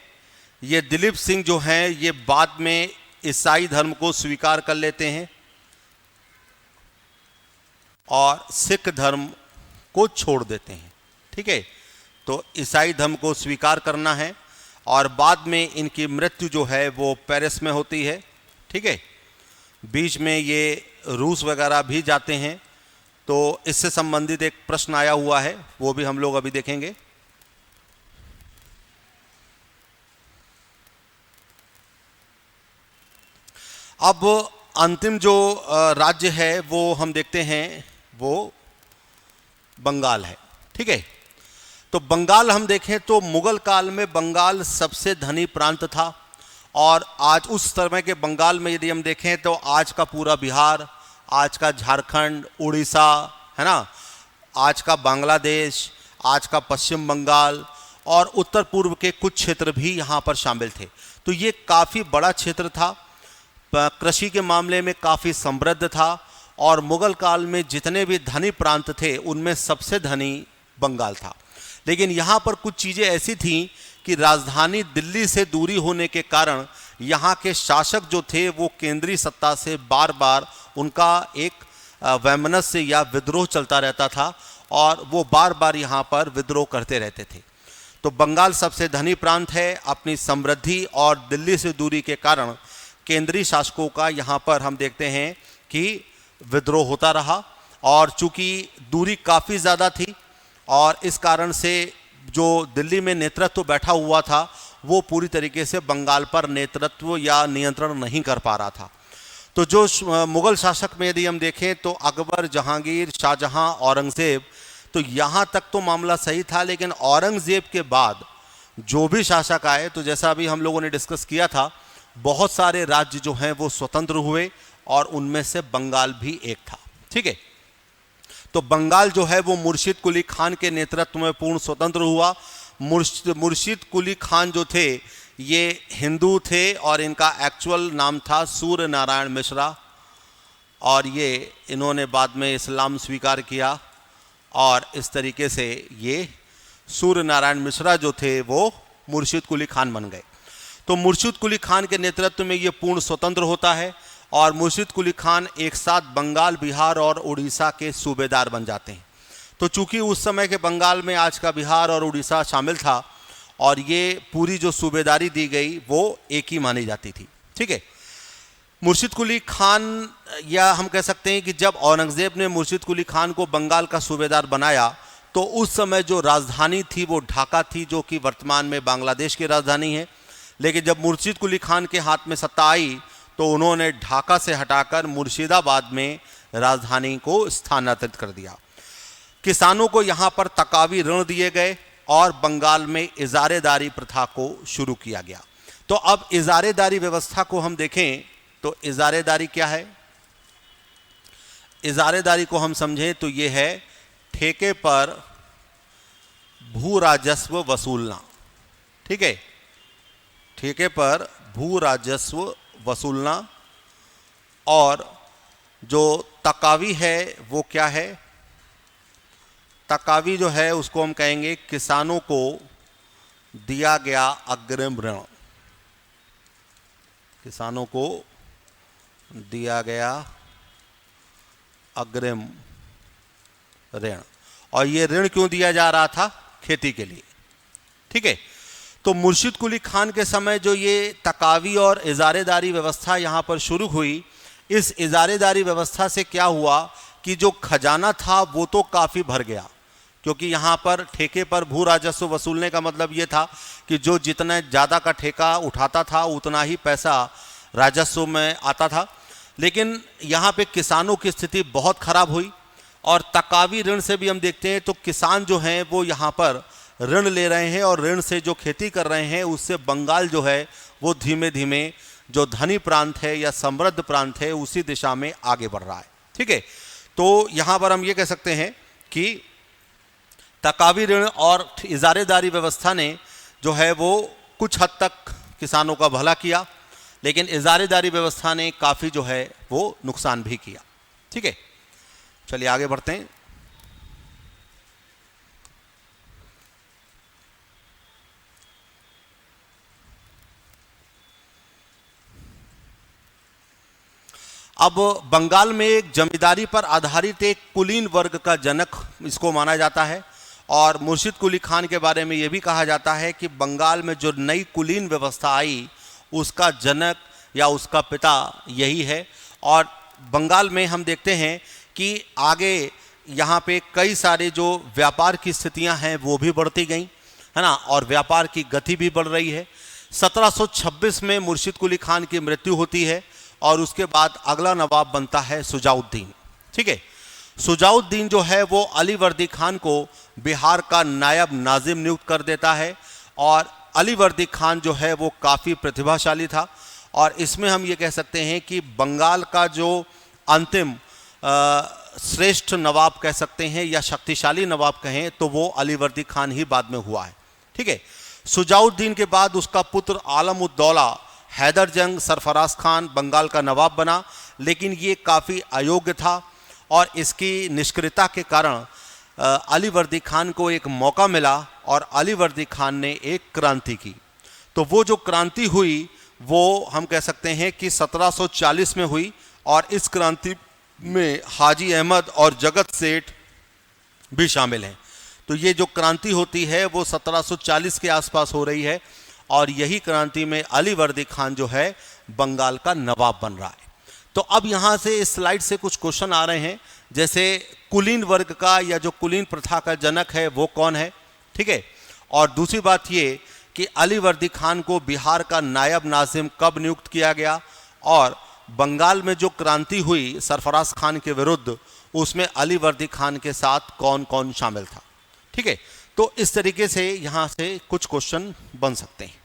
ये दिलीप सिंह जो हैं ये बाद में ईसाई धर्म को स्वीकार कर लेते हैं और सिख धर्म को छोड़ देते हैं, ठीक है। तो ईसाई धर्म को स्वीकार करना है और बाद में इनकी मृत्यु जो है वो पेरिस में होती है, ठीक है। बीच में ये रूस वगैरह भी जाते हैं, तो इससे संबंधित एक प्रश्न आया हुआ है, वो भी हम लोग अभी देखेंगे। अब अंतिम जो राज्य है वो हम देखते हैं, वो बंगाल है, ठीक है। तो बंगाल हम देखें तो मुगल काल में बंगाल सबसे धनी प्रांत था और आज उस समय के बंगाल में यदि हम देखें तो आज का पूरा बिहार, आज का झारखंड, उड़ीसा, है ना, आज का बांग्लादेश, आज का पश्चिम बंगाल और उत्तर पूर्व के कुछ क्षेत्र भी यहाँ पर शामिल थे। तो ये काफ़ी बड़ा क्षेत्र था, कृषि के मामले में काफ़ी समृद्ध था और मुगल काल में जितने भी धनी प्रांत थे उनमें सबसे धनी बंगाल था। लेकिन यहाँ पर कुछ चीज़ें ऐसी थीं कि राजधानी दिल्ली से दूरी होने के कारण यहाँ के शासक जो थे वो केंद्रीय सत्ता से बार बार उनका एक वैमनस्य या विद्रोह चलता रहता था और वो बार बार यहाँ पर विद्रोह करते रहते थे। तो बंगाल सबसे धनी प्रांत है, अपनी समृद्धि और दिल्ली से दूरी के कारण केंद्रीय शासकों का यहाँ पर हम देखते हैं कि विद्रोह होता रहा और चूंकि दूरी काफ़ी ज़्यादा थी और इस कारण से जो दिल्ली में नेतृत्व बैठा हुआ था वो पूरी तरीके से बंगाल पर नेतृत्व या नियंत्रण नहीं कर पा रहा था। तो जो मुग़ल शासक में यदि हम देखें तो अकबर, जहांगीर, शाहजहां, औरंगज़ेब, तो यहाँ तक तो मामला सही था। लेकिन औरंगज़ेब के बाद जो भी शासक आए, तो जैसा अभी हम लोगों ने डिस्कस किया था, बहुत सारे राज्य जो हैं वो स्वतंत्र हुए और उनमें से बंगाल भी एक था, ठीक है। तो बंगाल जो है वो मुर्शिद कुली खान के नेतृत्व में पूर्ण स्वतंत्र हुआ। मुर्शिद कुली खान जो थे ये हिंदू थे और इनका एक्चुअल नाम था सूर्य नारायण मिश्रा और ये इन्होंने बाद में इस्लाम स्वीकार किया और इस तरीके से ये सूर्य नारायण मिश्रा जो थे वो मुर्शिद कुली खान बन गए। तो मुर्शिद कुली खान के नेतृत्व में ये पूर्ण स्वतंत्र होता है और मुर्शिद कुली खान एक साथ बंगाल, बिहार और उड़ीसा के सूबेदार बन जाते हैं। तो चूंकि उस समय के बंगाल में आज का बिहार और उड़ीसा शामिल था और ये पूरी जो सूबेदारी दी गई वो एक ही मानी जाती थी, ठीक है। मुर्शिद कुली खान, या हम कह सकते हैं कि जब औरंगज़ेब ने मुर्शिद कुली खान को बंगाल का सूबेदार बनाया तो उस समय जो राजधानी थी वो ढाका थी, जो कि वर्तमान में बांग्लादेश की राजधानी है। लेकिन जब मुर्शिद कुली खान के हाथ में सत्ता आई तो उन्होंने ढाका से हटाकर मुर्शिदाबाद में राजधानी को स्थानांतरित कर दिया। किसानों को यहाँ पर तकावी ऋण दिए गए और बंगाल में इजारेदारी प्रथा को शुरू किया गया। तो अब इजारेदारी व्यवस्था को हम देखें तो इजारेदारी क्या है? इजारेदारी को हम समझें तो ये है ठेके पर भू राजस्व वसूलना, ठीक है। ठेके पर भू राजस्व वसूलना और जो तकावी है वो क्या है? तकावी जो है उसको हम कहेंगे किसानों को दिया गया अग्रिम ऋण। किसानों को दिया गया अग्रिम ऋण। और ये ऋण क्यों दिया जा रहा था? खेती के लिए, ठीक है। तो मुर्शिद कुली खान के समय जो ये तकावी और इजारेदारी व्यवस्था यहाँ पर शुरू हुई, इस इजारेदारी व्यवस्था से क्या हुआ कि जो खजाना था वो तो काफ़ी भर गया, क्योंकि यहाँ पर ठेके पर भू राजस्व वसूलने का मतलब ये था कि जो जितना ज़्यादा का ठेका उठाता था उतना ही पैसा राजस्व में आता था। लेकिन यहाँ पे किसानों की स्थिति बहुत खराब हुई और तकावी ऋण से भी हम देखते हैं तो किसान जो हैं वो यहाँ पर ऋण ले रहे हैं और ऋण से जो खेती कर रहे हैं उससे बंगाल जो है वो धीमे धीमे जो धनी प्रांत है या समृद्ध प्रांत है उसी दिशा में आगे बढ़ रहा है। ठीक है, तो यहाँ पर हम ये कह सकते हैं कि तकावी ऋण और इजारेदारी व्यवस्था ने जो है वो कुछ हद तक किसानों का भला किया, लेकिन इजारेदारी व्यवस्था ने काफ़ी जो है वो नुकसान भी किया। ठीक है, चलिए आगे बढ़ते हैं। अब बंगाल में एक जमींदारी पर आधारित एक कुलीन वर्ग का जनक इसको माना जाता है और मुर्शिद कुली खान के बारे में ये भी कहा जाता है कि बंगाल में जो नई कुलीन व्यवस्था आई उसका जनक या उसका पिता यही है। और बंगाल में हम देखते हैं कि आगे यहाँ पे कई सारे जो व्यापार की स्थितियाँ हैं वो भी बढ़ती गई है ना, और व्यापार की गति भी बढ़ रही है। 1726 में मुर्शिद कुली खान की मृत्यु होती है और उसके बाद अगला नवाब बनता है सुजाउद्दीन। ठीक है, सुजाउद्दीन जो है वो अली वर्दी खान को बिहार का नायब नाजिम नियुक्त कर देता है और अली वर्दी खान जो है वो काफ़ी प्रतिभाशाली था और इसमें हम ये कह सकते हैं कि बंगाल का जो अंतिम श्रेष्ठ नवाब कह सकते हैं या शक्तिशाली नवाब कहें तो वो अली वर्दी खान ही बाद में हुआ है। ठीक है, सुजाउद्दीन के बाद उसका पुत्र आलम उद दौला हैदर जंग सरफराज खान बंगाल का नवाब बना, लेकिन ये काफ़ी अयोग्य था और इसकी निष्क्रियता के कारण अली वर्दी खान को एक मौका मिला और अली वर्दी खान ने एक क्रांति की। तो वो जो क्रांति हुई वो हम कह सकते हैं कि 1740 में हुई और इस क्रांति में हाजी अहमद और जगत सेठ भी शामिल हैं। तो ये जो क्रांति होती है वो 1740 के आसपास हो रही है और यही क्रांति में अली वर्दी खान जो है बंगाल का नवाब बन रहा है। तो अब यहाँ से इस स्लाइड से कुछ क्वेश्चन आ रहे हैं, जैसे कुलीन वर्ग का या जो कुलीन प्रथा का जनक है वो कौन है। ठीक है, और दूसरी बात ये कि अली वर्दी खान को बिहार का नायब नाजिम कब नियुक्त किया गया और बंगाल में जो क्रांति हुई सरफराज खान के विरुद्ध उसमें अली वर्दी खान के साथ कौन कौन शामिल था। ठीक है, तो इस तरीके से यहाँ से कुछ क्वेश्चन बन सकते हैं।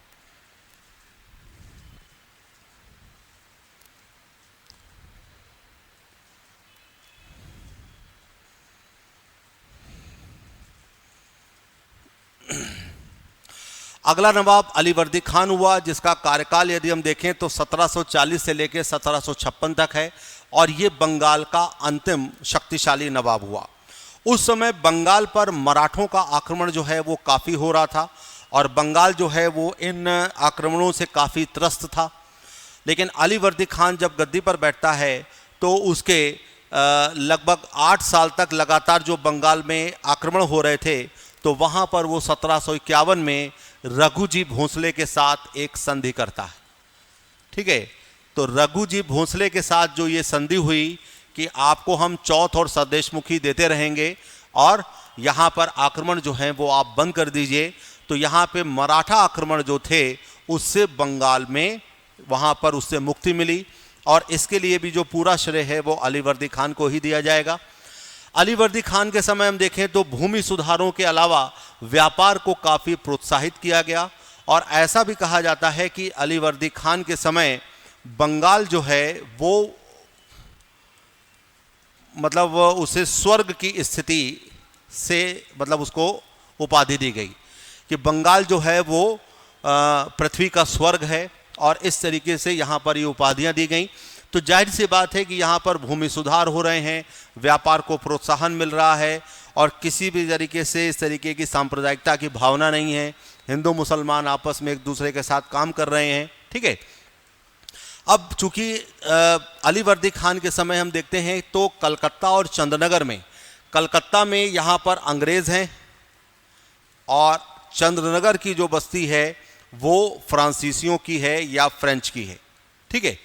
अगला नवाब अली वर्दी खान हुआ जिसका कार्यकाल यदि हम देखें तो 1740 से लेकर 1756 तक है और ये बंगाल का अंतिम शक्तिशाली नवाब हुआ। उस समय बंगाल पर मराठों का आक्रमण जो है वो काफ़ी हो रहा था और बंगाल जो है वो इन आक्रमणों से काफ़ी त्रस्त था। लेकिन अली वर्दी खान जब गद्दी पर बैठता है तो उसके लगभग 8 साल तक लगातार जो बंगाल में आक्रमण हो रहे थे तो वहाँ पर वो 1751 में रघुजी भोंसले के साथ एक संधि करता है। ठीक है, तो रघुजी भोंसले के साथ जो ये संधि हुई कि आपको हम चौथ और सदेशमुखी देते रहेंगे और यहाँ पर आक्रमण जो है वो आप बंद कर दीजिए, तो यहाँ पे मराठा आक्रमण जो थे उससे बंगाल में वहाँ पर उससे मुक्ति मिली और इसके लिए भी जो पूरा श्रेय है वो अली वर्दी खान को ही दिया जाएगा। अली वर्दी खान के समय हम देखें तो भूमि सुधारों के अलावा व्यापार को काफ़ी प्रोत्साहित किया गया और ऐसा भी कहा जाता है कि अली वर्दी खान के समय बंगाल जो है वो मतलब उसे स्वर्ग की स्थिति से मतलब उसको उपाधि दी गई कि बंगाल जो है वो पृथ्वी का स्वर्ग है और इस तरीके से यहाँ पर ये उपाधियाँ दी गई। तो जाहिर सी बात है कि यहाँ पर भूमि सुधार हो रहे हैं, व्यापार को प्रोत्साहन मिल रहा है और किसी भी तरीके से इस तरीके की सांप्रदायिकता की भावना नहीं है। हिंदू मुसलमान आपस में एक दूसरे के साथ काम कर रहे हैं। ठीक है, अब चूंकि अली वर्दी खान के समय हम देखते हैं तो कलकत्ता और चंद्रनगर में, कलकत्ता में यहाँ पर अंग्रेज़ हैं और चंद्रनगर की जो बस्ती है वो फ्रांसीसियों की है या फ्रेंच की है। ठीक है,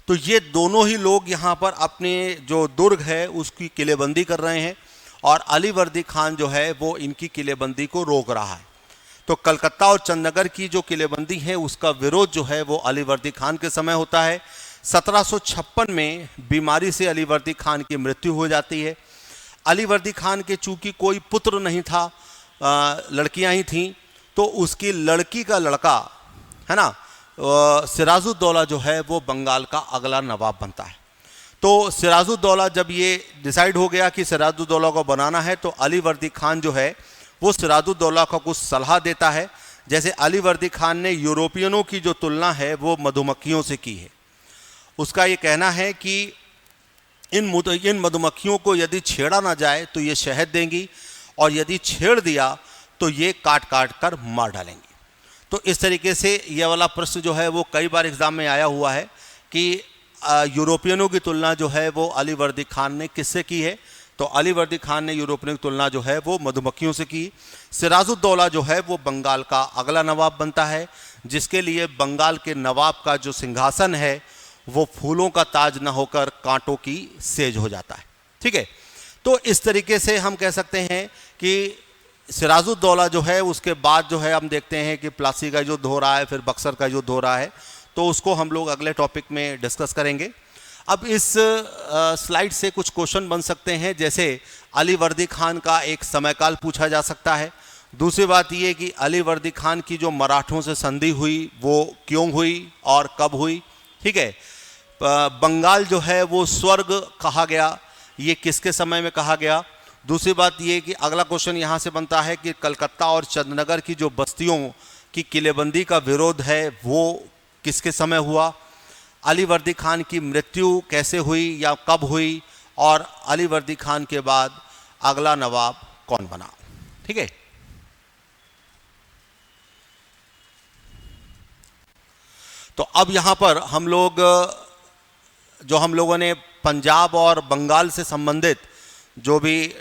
तो ये दोनों ही लोग यहाँ पर अपने जो दुर्ग है उसकी किलेबंदी कर रहे हैं और अली वर्दी खान जो है वो इनकी किलेबंदी को रोक रहा है। तो कलकत्ता और चंद्रनगर की जो किलेबंदी है उसका विरोध जो है वो अली वर्दी खान के समय होता है। 1756 में बीमारी से अली वर्दी खान की मृत्यु हो जाती है। अली वर्दी खान के चूंकि कोई पुत्र नहीं था, लड़कियां ही थीं, तो उसकी लड़की का लड़का है ना सिराजुद्दौला जो है वो बंगाल का अगला नवाब बनता है। तो सिराजुद्दौला जब ये डिसाइड हो गया कि सिराजुद्दौला को बनाना है, तो अली वर्दी खान जो है वो सिराजुद्दौला को कुछ सलाह देता है। जैसे अली वर्दी खान ने यूरोपियनों की जो तुलना है वो मधुमक्खियों से की है। उसका ये कहना है कि इन मधुमक्खियों को यदि छेड़ा ना जाए तो ये शहद देंगी, और यदि छेड़ दिया तो ये काट काट कर मार डालेंगी। तो इस तरीके से ये वाला प्रश्न जो है वो कई बार एग्जाम में आया हुआ है कि यूरोपियनों की तुलना जो है वो अली वर्दी खान ने किससे की है। तो अली वर्दी खान ने यूरोपियनों की तुलना जो है वो मधुमक्खियों से की। सिराजुद्दौला जो है वो बंगाल का अगला नवाब बनता है, जिसके लिए बंगाल के नवाब का जो सिंहासन है वो फूलों का ताज न होकर कांटों की सेज हो जाता है। ठीक है, तो इस तरीके से हम कह सकते हैं कि सिराजुद्दौला जो है उसके बाद जो है हम देखते हैं कि प्लासी का युद्ध हो रहा है, फिर बक्सर का युद्ध हो रहा है, तो उसको हम लोग अगले टॉपिक में डिस्कस करेंगे। अब इस स्लाइड से कुछ क्वेश्चन बन सकते हैं, जैसे अली वर्दी खान का एक समयकाल पूछा जा सकता है। दूसरी बात ये कि अली वर्दी खान की जो मराठों से संधि हुई वो क्यों हुई और कब हुई। ठीक है, बंगाल जो है वो स्वर्ग कहा गया, ये किसके समय में कहा गया। दूसरी बात ये कि अगला क्वेश्चन यहाँ से बनता है कि कलकत्ता और चंदनगर की जो बस्तियों की किलेबंदी का विरोध है वो किसके समय हुआ। अली वर्दी खान की मृत्यु कैसे हुई या कब हुई, और अली वर्दी खान के बाद अगला नवाब कौन बना। ठीक है, तो अब यहाँ पर हम लोगों ने पंजाब और बंगाल से संबंधित जो भी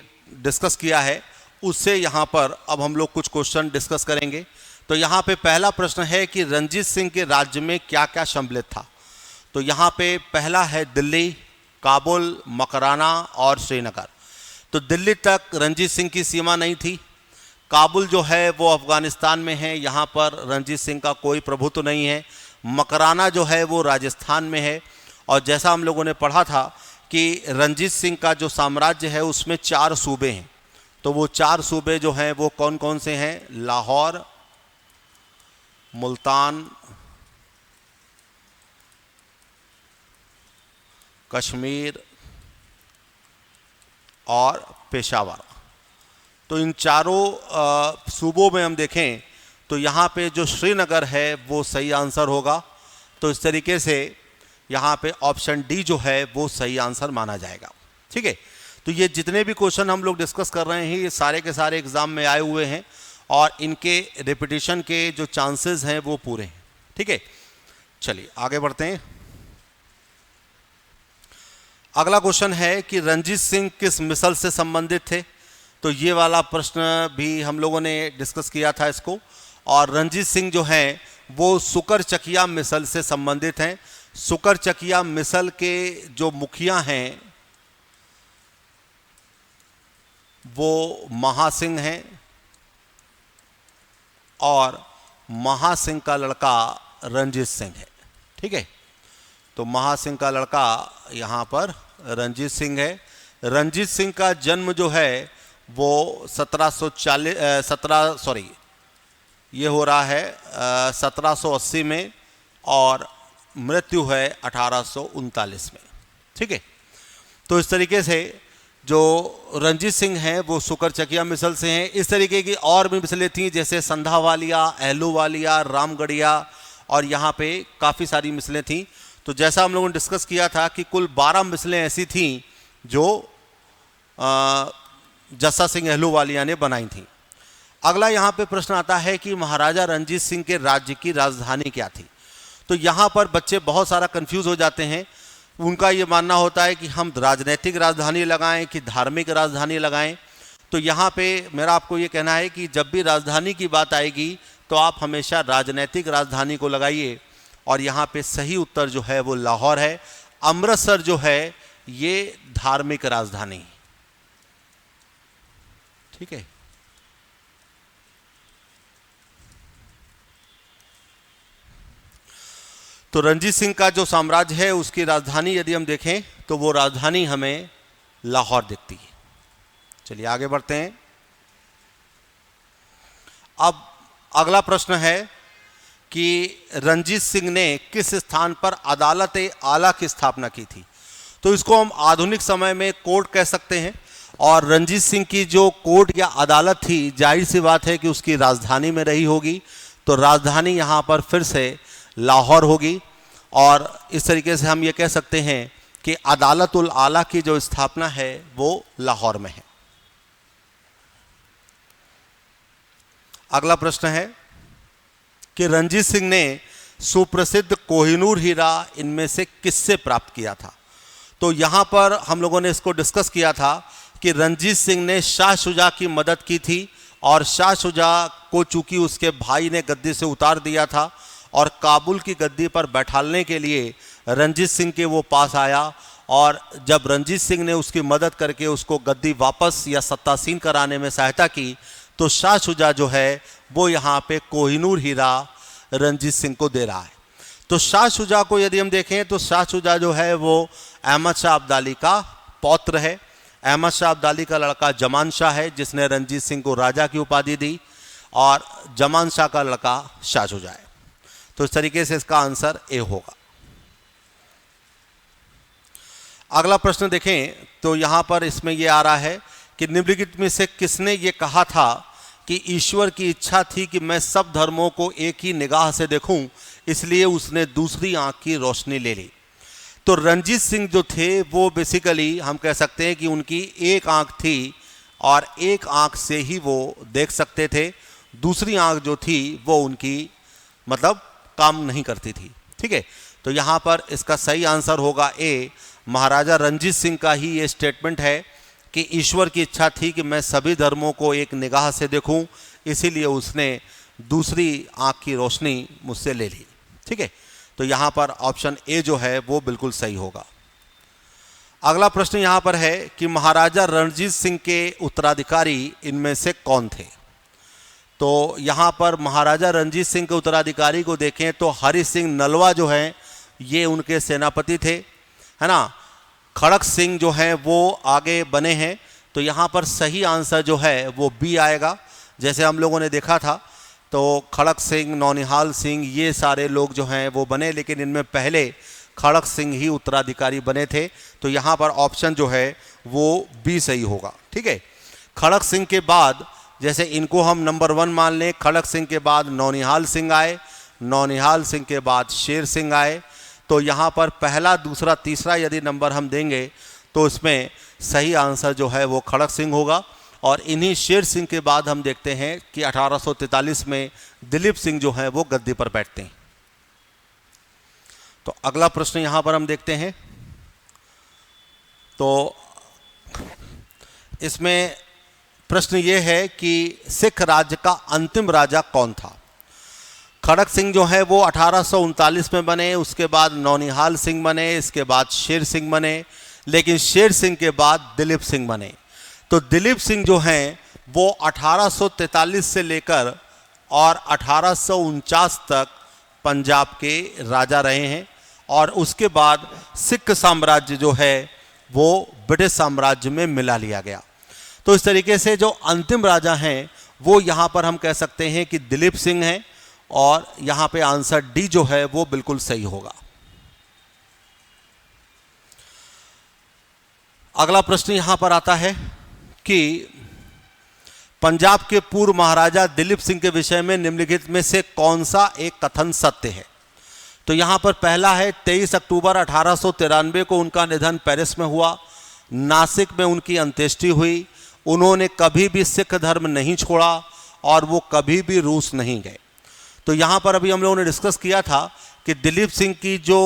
डिस्कस किया है उससे यहाँ पर अब हम लोग कुछ क्वेश्चन डिस्कस करेंगे। तो यहाँ पे पहला प्रश्न है कि रंजीत सिंह के राज्य में क्या क्या सम्मिलित था। तो यहाँ पे पहला है दिल्ली, काबुल, मकराना और श्रीनगर। तो दिल्ली तक रंजीत सिंह की सीमा नहीं थी। काबुल जो है वो अफगानिस्तान में है, यहाँ पर रंजीत सिंह का कोई प्रभुत्व नहीं है। मकराना जो है वो राजस्थान में है, और जैसा हम लोगों ने पढ़ा था कि रंजीत सिंह का जो साम्राज्य है उसमें 4 सूबे हैं। तो वो 4 सूबे जो हैं वो कौन कौन से हैं, लाहौर, मुल्तान, कश्मीर और पेशावर। तो इन चारों सूबों में हम देखें तो यहाँ पे जो श्रीनगर है वो सही आंसर होगा। तो इस तरीके से यहाँ पे ऑप्शन डी जो है वो सही आंसर माना जाएगा। ठीक है, तो ये जितने भी क्वेश्चन हम लोग डिस्कस कर रहे हैं ये सारे के सारे एग्जाम में आए हुए हैं, और इनके रिपीटिशन के जो चांसेस हैं वो पूरे हैं। ठीक है, चलिए आगे बढ़ते हैं। अगला क्वेश्चन है कि रंजीत सिंह किस मिसल से संबंधित थे। तो ये वाला प्रश्न भी हम लोगों ने डिस्कस किया था इसको, और रंजीत सिंह जो हैं वो सुकर चकिया मिसल से संबंधित हैं। सुकर चकिया मिसल के जो मुखिया हैं वो महासिंह हैं, और महासिंह का लड़का रंजीत सिंह है। ठीक है, तो महासिंह का लड़का यहाँ पर रंजीत सिंह है। रंजीत सिंह का जन्म जो है वो 1780 में, और मृत्यु है 1839 में। ठीक है, तो इस तरीके से जो रंजीत सिंह हैं वो सुकर चकिया मिसल से हैं। इस तरीके की और भी मिसलें थीं, जैसे संधावालिया, अहलूवालिया, रामगढ़िया, और यहाँ पे काफ़ी सारी मिसलें थीं। तो जैसा हम लोगों ने डिस्कस किया था कि कुल 12 मिसलें ऐसी थीं जो जस्सा सिंह अहलूवालिया ने बनाई थीं। अगला यहाँ पे प्रश्न आता है कि महाराजा रंजीत सिंह के राज्य की राजधानी क्या थी। तो यहाँ पर बच्चे बहुत सारा कंफ्यूज हो जाते हैं। उनका ये मानना होता है कि हम राजनीतिक राजधानी लगाएं कि धार्मिक राजधानी लगाएं। तो यहाँ पे मेरा आपको ये कहना है कि जब भी राजधानी की बात आएगी तो आप हमेशा राजनीतिक राजधानी को लगाइए, और यहाँ पे सही उत्तर जो है वो लाहौर है। अमृतसर जो है ये धार्मिक राजधानी। ठीक है, तो रंजीत सिंह का जो साम्राज्य है उसकी राजधानी यदि हम देखें तो वो राजधानी हमें लाहौर दिखती है। चलिए आगे बढ़ते हैं। अब अगला प्रश्न है कि रणजीत सिंह ने किस स्थान पर अदालत आला की स्थापना की थी। तो इसको हम आधुनिक समय में कोर्ट कह सकते हैं, और रणजीत सिंह की जो कोर्ट या अदालत थी, जाहिर सी बात है कि उसकी राजधानी में रही होगी, तो राजधानी यहाँ पर फिर से लाहौर होगी, और इस तरीके से हम ये कह सकते हैं कि अदालतुल आला की जो स्थापना है वो लाहौर में है। अगला प्रश्न है कि रणजीत सिंह ने सुप्रसिद्ध कोहिनूर हीरा इनमें से किससे प्राप्त किया था। तो यहाँ पर हम लोगों ने इसको डिस्कस किया था कि रणजीत सिंह ने शाह शुजा की मदद की थी, और शाह शुजा को चूंकि उसके भाई ने गद्दी से उतार दिया था और काबुल की गद्दी पर बैठालने के लिए रणजीत सिंह के वो पास आया, और जब रणजीत सिंह ने उसकी मदद करके उसको गद्दी वापस या सत्तासीन कराने में सहायता की, तो शाह शुजा जो है वो यहाँ पे कोहिनूर हीरा रणजीत सिंह को दे रहा है। तो शाह शुजा को यदि हम देखें तो शाह शुजा जो है वो अहमद शाह अब्दाली का पौत्र है। अहमद शाह अब्दाली का लड़का जमान शाह है जिसने रणजीत सिंह को राजा की उपाधि दी, और जमान शाह का लड़का शाह शुजा है। तो इस तरीके से इसका आंसर ए होगा। अगला प्रश्न देखें तो यहाँ पर इसमें यह आ रहा है कि निम्नलिखित में से किसने ये कहा था कि ईश्वर की इच्छा थी कि मैं सब धर्मों को एक ही निगाह से देखूं, इसलिए उसने दूसरी आंख की रोशनी ले ली। तो रणजीत सिंह जो थे वो बेसिकली हम कह सकते हैं कि उनकी एक आंख थी और एक आंख से ही वो देख सकते थे, दूसरी आंख जो थी वो उनकी मतलब काम नहीं करती थी। ठीक है, तो यहाँ पर इसका सही आंसर होगा ए। महाराजा रणजीत सिंह का ही ये स्टेटमेंट है कि ईश्वर की इच्छा थी कि मैं सभी धर्मों को एक निगाह से देखूं, इसीलिए उसने दूसरी आंख की रोशनी मुझसे ले ली। ठीक है, तो यहाँ पर ऑप्शन ए जो है वो बिल्कुल सही होगा। अगला प्रश्न यहाँ पर है कि महाराजा रणजीत सिंह के उत्तराधिकारी इनमें से कौन थे। तो यहाँ पर महाराजा रणजीत सिंह के उत्तराधिकारी को देखें तो हरि सिंह नलवा जो हैं ये उनके सेनापति थे, है ना। खड़क सिंह जो हैं वो आगे बने हैं, तो यहाँ पर सही आंसर जो है वो बी आएगा। जैसे हम लोगों ने देखा था तो खड़क सिंह, नौनिहाल सिंह ये सारे लोग जो हैं वो बने, लेकिन इनमें पहले खड़क सिंह ही उत्तराधिकारी बने थे, तो यहाँ पर ऑप्शन जो है वो बी सही होगा। ठीक है, खड़क सिंह के बाद जैसे इनको हम नंबर 1 मान लें, खड़क सिंह के बाद नौनिहाल सिंह आए, नौनिहाल सिंह के बाद शेर सिंह आए, तो यहाँ पर पहला, दूसरा, तीसरा यदि नंबर हम देंगे तो इसमें सही आंसर जो है वो खड़क सिंह होगा। और इन्हीं शेर सिंह के बाद हम देखते हैं कि 1843 में दिलीप सिंह जो है वो गद्दी पर बैठते हैं। तो अगला प्रश्न यहाँ पर हम देखते हैं, तो इसमें प्रश्न ये है कि सिख राज्य का अंतिम राजा कौन था। खड़क सिंह जो है वो 1839 में बने, उसके बाद नौनिहाल सिंह बने, इसके बाद शेर सिंह बने, लेकिन शेर सिंह के बाद दिलीप सिंह बने। तो दिलीप सिंह जो हैं वो 1843 से लेकर और 1849 तक पंजाब के राजा रहे हैं, और उसके बाद सिख साम्राज्य जो है वो ब्रिटिश साम्राज्य में मिला लिया गया। तो इस तरीके से जो अंतिम राजा हैं वो यहाँ पर हम कह सकते हैं कि दिलीप सिंह हैं, और यहाँ पे आंसर डी जो है वो बिल्कुल सही होगा। अगला प्रश्न यहाँ पर आता है कि पंजाब के पूर्व महाराजा दिलीप सिंह के विषय में निम्नलिखित में से कौन सा एक कथन सत्य है। तो यहाँ पर पहला है 23 अक्टूबर 1893 को उनका निधन पेरिस में हुआ, नासिक में उनकी अंत्येष्टि हुई, उन्होंने कभी भी सिख धर्म नहीं छोड़ा और वो कभी भी रूस नहीं गए। तो यहाँ पर अभी हम लोगों ने डिस्कस किया था कि दिलीप सिंह की जो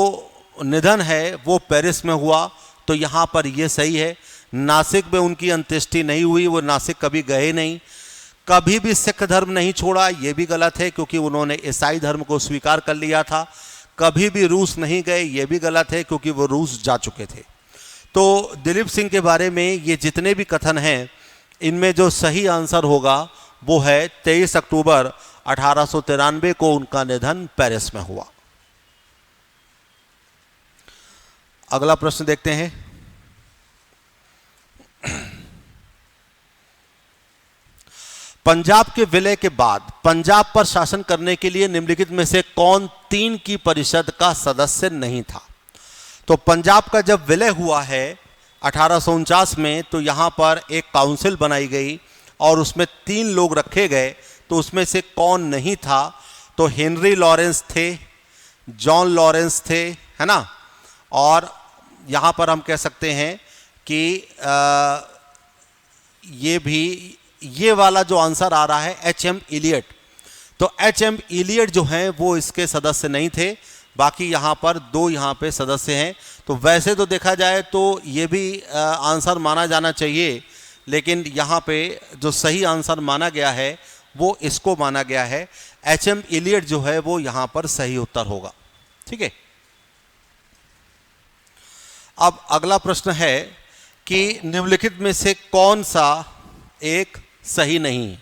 निधन है वो पेरिस में हुआ, तो यहाँ पर ये सही है। नासिक में उनकी अंत्येष्टि नहीं हुई, वो नासिक कभी गए नहीं। कभी भी सिख धर्म नहीं छोड़ा, ये भी गलत है क्योंकि उन्होंने ईसाई धर्म को स्वीकार कर लिया था। कभी भी रूस नहीं गए, ये भी गलत है क्योंकि वो रूस जा चुके थे। तो दिलीप सिंह के बारे में ये जितने भी कथन हैं इनमें जो सही आंसर होगा वो है 23 अक्टूबर 1893 को उनका निधन पेरिस में हुआ। अगला प्रश्न देखते हैं। पंजाब के विलय के बाद पंजाब पर शासन करने के लिए निम्नलिखित में से कौन 3 की परिषद का सदस्य नहीं था? तो पंजाब का जब विलय हुआ है 1849 में, तो यहां पर एक काउंसिल बनाई गई और उसमें 3 लोग रखे गए, तो उसमें से कौन नहीं था? तो हेनरी लॉरेंस थे, जॉन लॉरेंस थे, है ना, और यहां पर हम कह सकते हैं कि ये वाला जो आंसर आ रहा है एच.एम. इलियट, तो एच.एम. इलियट जो हैं वो इसके सदस्य नहीं थे। बाकी यहाँ पर 2 यहाँ पे सदस्य हैं। तो वैसे तो देखा जाए तो ये भी आंसर माना जाना चाहिए, लेकिन यहाँ पे जो सही आंसर माना गया है वो इसको माना गया है। एच.एम. इलियट जो है वो यहाँ पर सही उत्तर होगा। ठीक है, अब अगला प्रश्न है कि निम्नलिखित में से कौन सा एक सही नहीं है?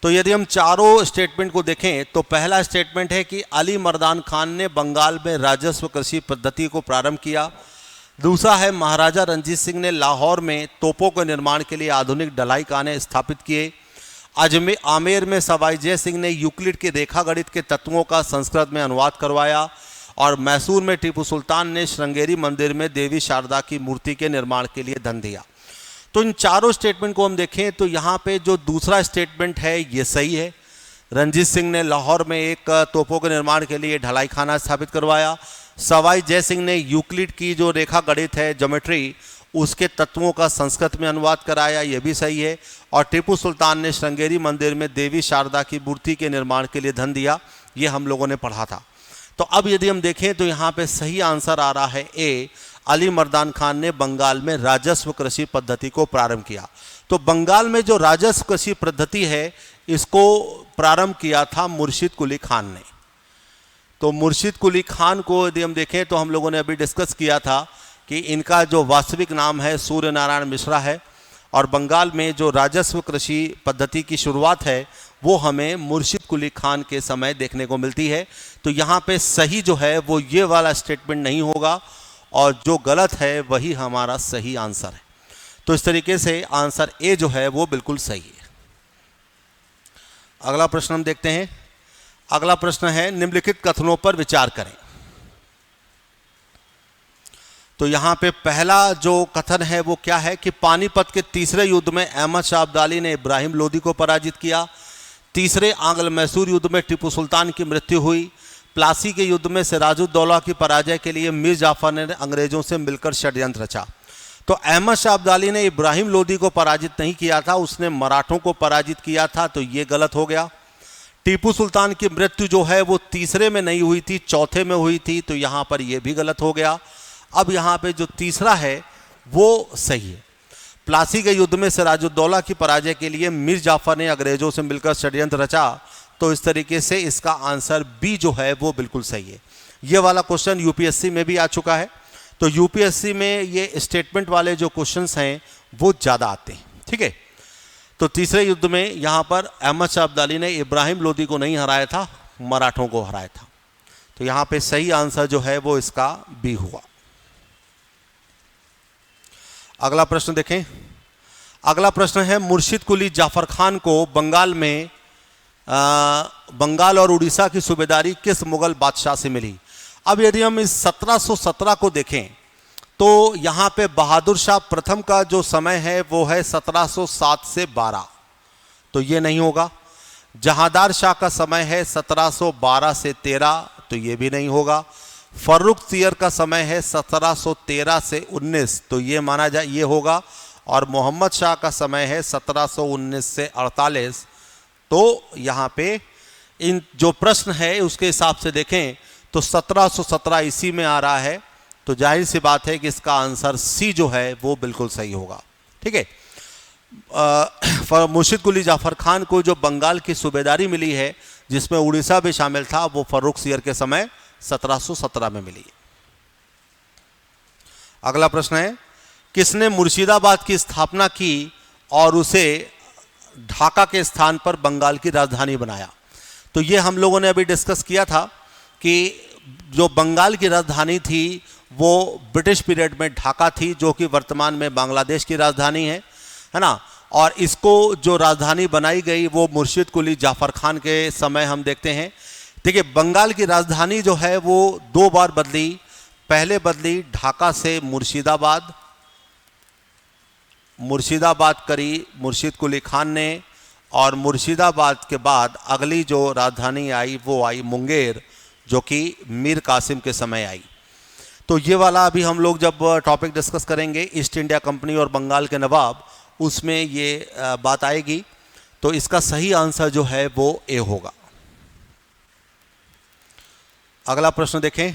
तो यदि हम चारों स्टेटमेंट को देखें तो पहला स्टेटमेंट है कि अली मर्दान खान ने बंगाल में राजस्व कृषि पद्धति को प्रारंभ किया। दूसरा है महाराजा रंजीत सिंह ने लाहौर में तोपों के निर्माण के लिए आधुनिक ढलाई खाने स्थापित किए। आमेर में सवाई जय सिंह ने यूक्लिड के रेखागणित के तत्वों का संस्कृत में अनुवाद करवाया। और मैसूर में टीपू सुल्तान ने श्रृंगेरी मंदिर में देवी शारदा की मूर्ति के निर्माण के लिए धन दिया। तो इन चारों स्टेटमेंट को हम देखें तो यहाँ पे जो दूसरा स्टेटमेंट है ये सही है। रंजीत सिंह ने लाहौर में एक तोपों के निर्माण के लिए ढलाई खाना स्थापित करवाया। सवाई जय सिंह ने यूक्लिड की जो रेखा गणित है, ज्योमेट्री, उसके तत्वों का संस्कृत में अनुवाद कराया, ये भी सही है। और टीपू सुल्तान ने श्रृंगेरी मंदिर में देवी शारदा की मूर्ति के निर्माण के लिए धन दिया, ये हम लोगों ने पढ़ा था। तो अब यदि हम देखें तो यहाँ पे सही आंसर आ रहा है ए, अली मर्दान खान ने बंगाल में राजस्व कृषि पद्धति को प्रारंभ किया। तो बंगाल में जो राजस्व कृषि पद्धति है इसको प्रारंभ किया था मुर्शिद कुली खान ने। तो मुर्शिद कुली खान को यदि हम देखें तो हम लोगों ने अभी डिस्कस किया था कि इनका जो वास्तविक नाम है सूर्य नारायण मिश्रा है। और बंगाल में जो राजस्व कृषि पद्धति की शुरुआत है वो हमें मुर्शिद कुली खान के समय देखने को मिलती है। तो यहाँ पे सही जो है वो ये वाला स्टेटमेंट नहीं होगा और जो गलत है वही हमारा सही आंसर है। तो इस तरीके से आंसर ए जो है वो बिल्कुल सही है। अगला प्रश्न हम देखते हैं। अगला प्रश्न है निम्नलिखित कथनों पर विचार करें। तो यहाँ पे पहला जो कथन है वो क्या है कि पानीपत के तीसरे युद्ध में अहमद शाह अब्दाली ने इब्राहिम लोदी को पराजित किया। तीसरे आंग्ल मैसूर युद्ध में टीपू सुल्तान की मृत्यु हुई। प्लासी के युद्ध में सिराजुद्दौला की पराजय के लिए मीर जाफर ने अंग्रेजों से मिलकर षड्यंत्र रचा। तो अहमद शाह अब्दाली ने इब्राहिम लोदी को पराजित नहीं किया था, उसने मराठों को पराजित किया था, तो ये गलत हो गया। टीपू सुल्तान की मृत्यु जो है वो तीसरे में नहीं हुई थी, चौथे में हुई थी, तो यहाँ पर ये भी गलत हो गया। अब यहाँ पे जो तीसरा है वो सही है। प्लासी के युद्ध में सिराजुद्दौला की पराजय के लिए मीर जाफर ने अंग्रेजों से मिलकर षड्यंत्र रचा, तो इस तरीके से इसका आंसर बी जो है वो बिल्कुल सही है। ये वाला क्वेश्चन यूपीएससी में भी आ चुका है। तो यूपीएससी में ये स्टेटमेंट वाले जो क्वेश्चंस हैं वो ज़्यादा आते हैं। ठीक है, तो तीसरे युद्ध में यहाँ पर अहमद शाह अब्दाली ने इब्राहिम लोदी को नहीं हराया था, मराठों को हराया था। तो यहाँ पे सही आंसर जो है वो इसका बी हुआ। अगला प्रश्न देखें। अगला प्रश्न है मुर्शिद कुली जाफर खान को बंगाल और उड़ीसा की सूबेदारी किस मुगल बादशाह से मिली? अब यदि हम इस 1717 को देखें तो यहाँ पे बहादुर शाह प्रथम का जो समय है वो है 1707 से 12, तो ये नहीं होगा। जहांदार शाह का समय है 1712 से 13, तो ये भी नहीं होगा। फर्रुख सियर का समय है 1713 से 19, तो ये माना जाए ये होगा। और मोहम्मद शाह का समय है 1719 से 48। तो यहाँ पे इन जो प्रश्न है उसके हिसाब से देखें तो 1717 इसी में आ रहा है, तो जाहिर सी बात है कि इसका आंसर सी जो है वो बिल्कुल सही होगा। ठीक है, मुर्शिद कुली जाफर खान को जो बंगाल की सूबेदारी मिली है जिसमें उड़ीसा भी शामिल था वो फर्रुख सियर के समय 1717 में मिली। अगला प्रश्न है किसने मुर्शिदाबाद की स्थापना की और उसे ढाका के स्थान पर बंगाल की राजधानी बनाया? तो ये हम लोगों ने अभी डिस्कस किया था कि जो बंगाल की राजधानी थी वो ब्रिटिश पीरियड में ढाका थी, जो कि वर्तमान में बांग्लादेश की राजधानी है ना। और इसको जो राजधानी बनाई गई वो मुर्शिद कुली जाफर खान के समय हम देखते हैं। देखिए, बंगाल की राजधानी जो है वो 2 बार बदली। पहले बदली ढाका से मुर्शिदाबाद, मुर्शिदाबाद करी मुर्शिद कुली खान ने, और मुर्शिदाबाद के बाद अगली जो राजधानी आई वो आई मुंगेर, जो कि मीर कासिम के समय आई। तो ये वाला अभी हम लोग जब टॉपिक डिस्कस करेंगे ईस्ट इंडिया कंपनी और बंगाल के नवाब, उसमें ये बात आएगी। तो इसका सही आंसर जो है वो ए होगा। अगला प्रश्न देखें।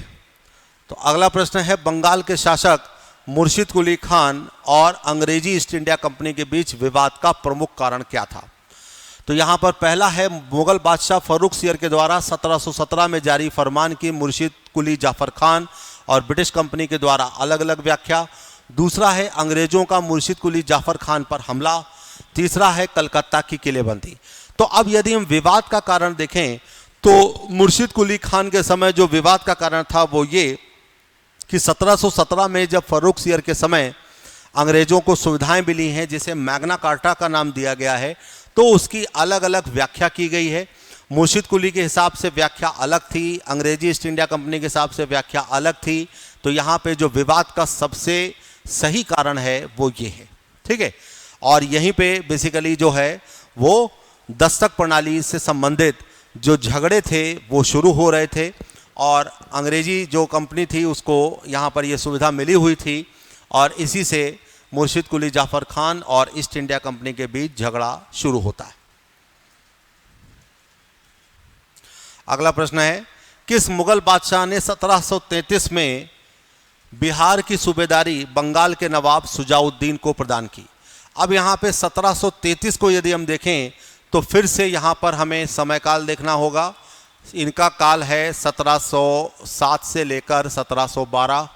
तो अगला प्रश्न है, बंगाल के शासक मुर्शिद कुली खान और अंग्रेजी ईस्ट इंडिया कंपनी के बीच विवाद का प्रमुख कारण क्या था? तो यहाँ पर पहला है, मुगल बादशाह फर्रुख सियर के द्वारा 1717 में जारी फरमान की मुर्शिद कुली जाफर खान और ब्रिटिश कंपनी के द्वारा अलग अलग व्याख्या। दूसरा है, अंग्रेजों का मुर्शिद कुली जाफर खान पर हमला। तीसरा है, कलकत्ता की किलेबंदी। तो अब यदि हम विवाद का कारण देखें तो मुर्शिद कुली खान के समय जो विवाद का कारण था वो ये कि 1717 में जब फर्रुख सियर के समय अंग्रेजों को सुविधाएं मिली हैं, जिसे मैग्ना कार्टा का नाम दिया गया है, तो उसकी अलग अलग व्याख्या की गई है। मुर्शिद कुली के हिसाब से व्याख्या अलग थी, अंग्रेजी ईस्ट इंडिया कंपनी के हिसाब से व्याख्या अलग थी। तो यहाँ पे जो विवाद का सबसे सही कारण है वो ये है, ठीक है। और यहीं पे बेसिकली जो है वो दस्तक प्रणाली से संबंधित जो झगड़े थे वो शुरू हो रहे थे, और अंग्रेजी जो कंपनी थी उसको यहाँ पर ये सुविधा मिली हुई थी, और इसी से मुर्शिद कुली जाफर खान और ईस्ट इंडिया कंपनी के बीच झगड़ा शुरू होता है। अगला प्रश्न है, किस मुगल बादशाह ने 1733 में बिहार की सूबेदारी बंगाल के नवाब सुजाउद्दीन को प्रदान की? अब यहाँ पे 1733 को यदि हम देखें तो फिर से यहाँ पर हमें समय काल देखना होगा। इनका काल है 1707 से लेकर 1712।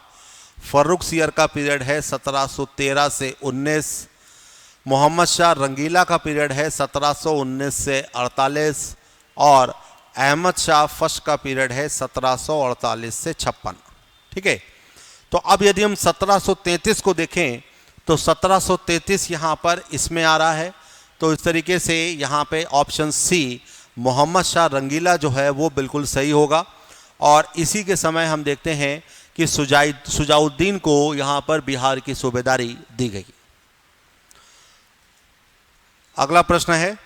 फर्रुख सियर का पीरियड है 1713 से 19। मोहम्मद शाह रंगीला का पीरियड है 1719 से 48, और अहमद शाह फश का पीरियड है 1748 से 56, ठीक है। तो अब यदि हम 1733 को देखें तो 1733 यहाँ पर इसमें आ रहा है। तो इस तरीके से यहाँ पे ऑप्शन सी मोहम्मद शाह रंगीला जो है वो बिल्कुल सही होगा, और इसी के समय हम देखते हैं कि सुजाउद्दीन को यहाँ पर बिहार की सूबेदारी दी गई। अगला प्रश्न है,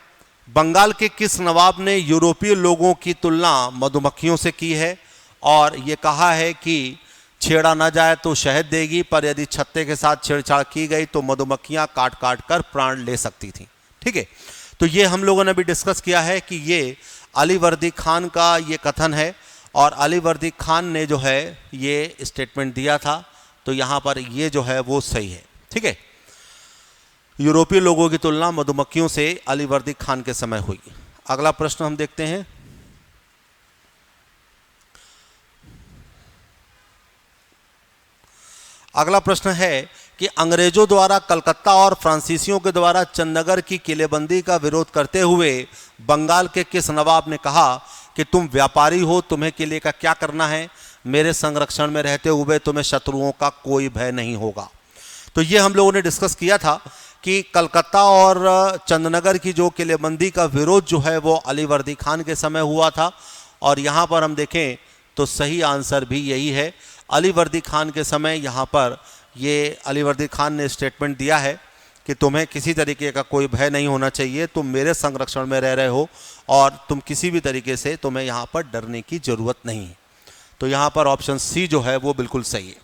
बंगाल के किस नवाब ने यूरोपीय लोगों की तुलना मधुमक्खियों से की है और ये कहा है कि छेड़ा ना जाए तो शहद देगी, पर यदि छत्ते के साथ छेड़छाड़ की गई तो मधुमक्खियां काट काट कर प्राण ले सकती थी, ठीक है। तो ये हम लोगों ने भी डिस्कस किया है कि ये अलीवर्दी खान का ये कथन है, और अलीवर्दी खान ने जो है ये स्टेटमेंट दिया था। तो यहाँ पर ये जो है वो सही है, ठीक है। यूरोपीय लोगों की तुलना मधुमक्खियों से अलीवर्दी खान के समय हुई। अगला प्रश्न हम देखते हैं। अगला प्रश्न है कि अंग्रेजों द्वारा कलकत्ता और फ्रांसीसियों के द्वारा चंदनगर की किलेबंदी का विरोध करते हुए बंगाल के किस नवाब ने कहा कि तुम व्यापारी हो, तुम्हें किले का क्या करना है, मेरे संरक्षण में रहते हुए तुम्हें शत्रुओं का कोई भय नहीं होगा। तो ये हम लोगों ने डिस्कस किया था कि कलकत्ता और चंदनगर की जो किलेबंदी का विरोध जो है वो अलीवर्दी खान के समय हुआ था, और यहाँ पर हम देखें तो सही आंसर भी यही है। अलीवर्दी खान के समय यहाँ पर ये अलीवर्दी खान ने स्टेटमेंट दिया है कि तुम्हें किसी तरीके का कोई भय नहीं होना चाहिए, तुम मेरे संरक्षण में रह रहे हो और तुम किसी भी तरीके से तुम्हें यहाँ पर डरने की ज़रूरत नहीं है। तो यहाँ पर ऑप्शन सी जो है वो बिल्कुल सही है।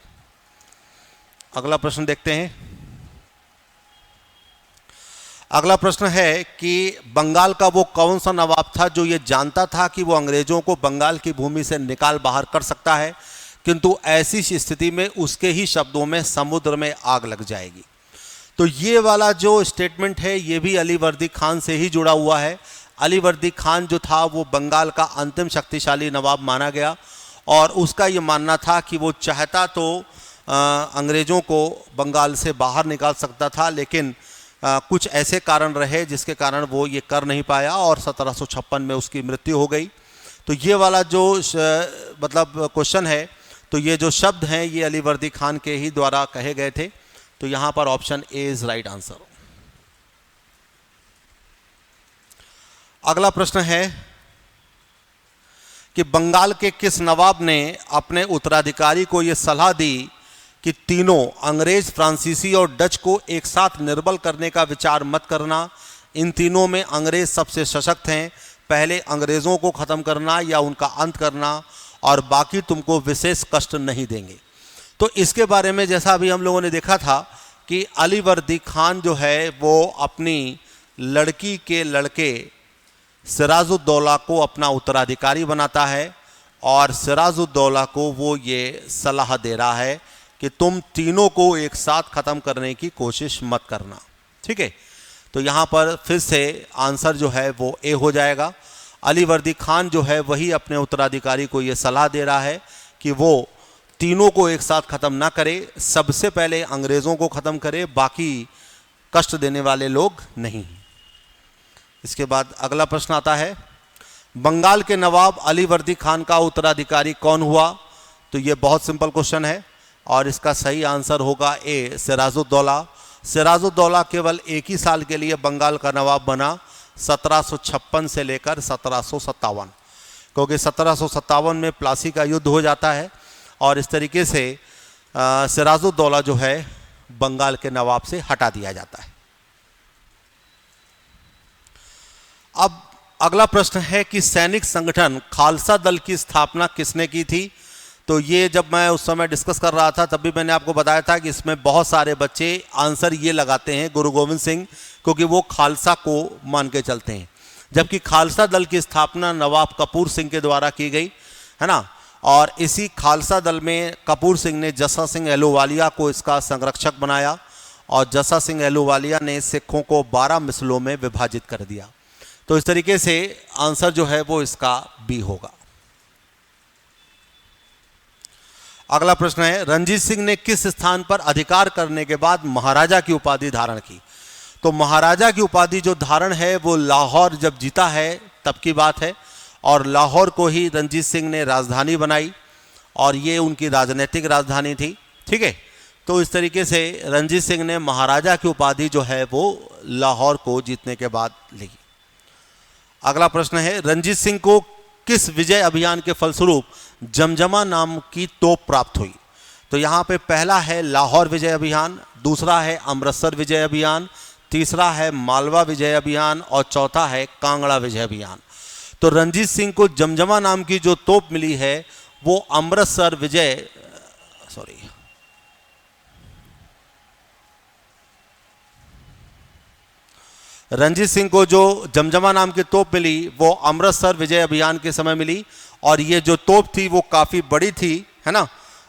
अगला प्रश्न देखते हैं। अगला प्रश्न है कि बंगाल का वो कौन सा नवाब था जो ये जानता था कि वो अंग्रेजों को बंगाल की भूमि से निकाल बाहर कर सकता है, किंतु ऐसी स्थिति में उसके ही शब्दों में समुद्र में आग लग जाएगी। तो ये वाला जो स्टेटमेंट है ये भी अलीवर्दी खान से ही जुड़ा हुआ है। अलीवर्दी खान जो था वो बंगाल का अंतिम शक्तिशाली नवाब माना गया, और उसका ये मानना था कि वो चाहता तो अंग्रेज़ों को बंगाल से बाहर निकाल सकता था, लेकिन कुछ ऐसे कारण रहे जिसके कारण वो ये कर नहीं पाया, और 1756 में उसकी मृत्यु हो गई। तो ये वाला जो मतलब क्वेश्चन है, तो ये जो शब्द हैं ये अलीवर्दी खान के ही द्वारा कहे गए थे। तो यहाँ पर option A is right answer. अगला प्रश्न है कि बंगाल के किस नवाब ने अपने उत्तराधिकारी को यह सलाह दी कि तीनों अंग्रेज, फ्रांसीसी और डच को एक साथ निर्बल करने का विचार मत करना। इन तीनों में अंग्रेज सबसे सशक्त हैं, पहले अंग्रेज़ों को ख़त्म करना या उनका अंत करना, और बाकी तुमको विशेष कष्ट नहीं देंगे। तो इसके बारे में जैसा अभी हम लोगों ने देखा था कि अलीवर्दी खान जो है वो अपनी लड़की के लड़के सिराजुद्दौला को अपना उत्तराधिकारी बनाता है और सिराजुद्दौला को वो ये सलाह दे रहा है कि तुम तीनों को एक साथ ख़त्म करने की कोशिश मत करना। ठीक है, तो यहाँ पर फिर से आंसर जो है वो ए हो जाएगा। अलीवर्दी खान जो है वही अपने उत्तराधिकारी को ये सलाह दे रहा है कि वो तीनों को एक साथ ख़त्म ना करे, सबसे पहले अंग्रेज़ों को ख़त्म करे, बाकी कष्ट देने वाले लोग नहीं। इसके बाद अगला प्रश्न आता है, बंगाल के नवाब अलीवर्दी खान का उत्तराधिकारी कौन हुआ? तो ये बहुत सिंपल क्वेश्चन है और इसका सही आंसर होगा ए, सिराजुद्दौला। सिराजुद्दौला केवल एक ही साल के लिए बंगाल का नवाब बना, 1756 से लेकर 1757, क्योंकि 1757 में प्लासी का युद्ध हो जाता है और इस तरीके से सिराजुद्दौला जो है बंगाल के नवाब से हटा दिया जाता है। अब अगला प्रश्न है कि सैनिक संगठन खालसा दल की स्थापना किसने की थी? तो ये जब मैं उस समय डिस्कस कर रहा था तब भी मैंने आपको बताया था कि इसमें बहुत सारे बच्चे आंसर ये लगाते हैं गुरु गोविंद सिंह, क्योंकि वो खालसा को मान के चलते हैं, जबकि खालसा दल की स्थापना नवाब कपूर सिंह के द्वारा की गई है ना। और इसी खालसा दल में कपूर सिंह ने जस्सा सिंह एहलूवालिया को इसका संरक्षक बनाया और जस्सा सिंह एहलूवालिया ने सिखों को 12 मिसलों में विभाजित कर दिया। तो इस तरीके से आंसर जो है वो इसका बी होगा। अगला प्रश्न है, रणजीत सिंह ने किस स्थान पर अधिकार करने के बाद महाराजा की उपाधि धारण की? तो महाराजा की उपाधि जो धारण है वो लाहौर जब जीता है तब की बात है और लाहौर को ही रणजीत सिंह ने राजधानी बनाई और ये उनकी राजनीतिक राजधानी थी। ठीक है, तो इस तरीके से रणजीत सिंह ने महाराजा की उपाधि जो है वो लाहौर को जीतने के बाद ली। अगला प्रश्न है, रणजीत सिंह को किस विजय अभियान के फलस्वरूप जमजमा नाम की तोप प्राप्त हुई? तो यहाँ पे पहला है लाहौर विजय अभियान, दूसरा है अमृतसर विजय अभियान, तीसरा है मालवा विजय अभियान और चौथा है कांगड़ा विजय अभियान। तो रणजीत सिंह को जमजमा नाम की जो तोप मिली है वो अमृतसर विजय रणजीत सिंह को जो जमजमा नाम की तोप मिली वो अमृतसर विजय अभियान के समय मिली और ये जो तोप थी वो काफ़ी बड़ी थी, है ना।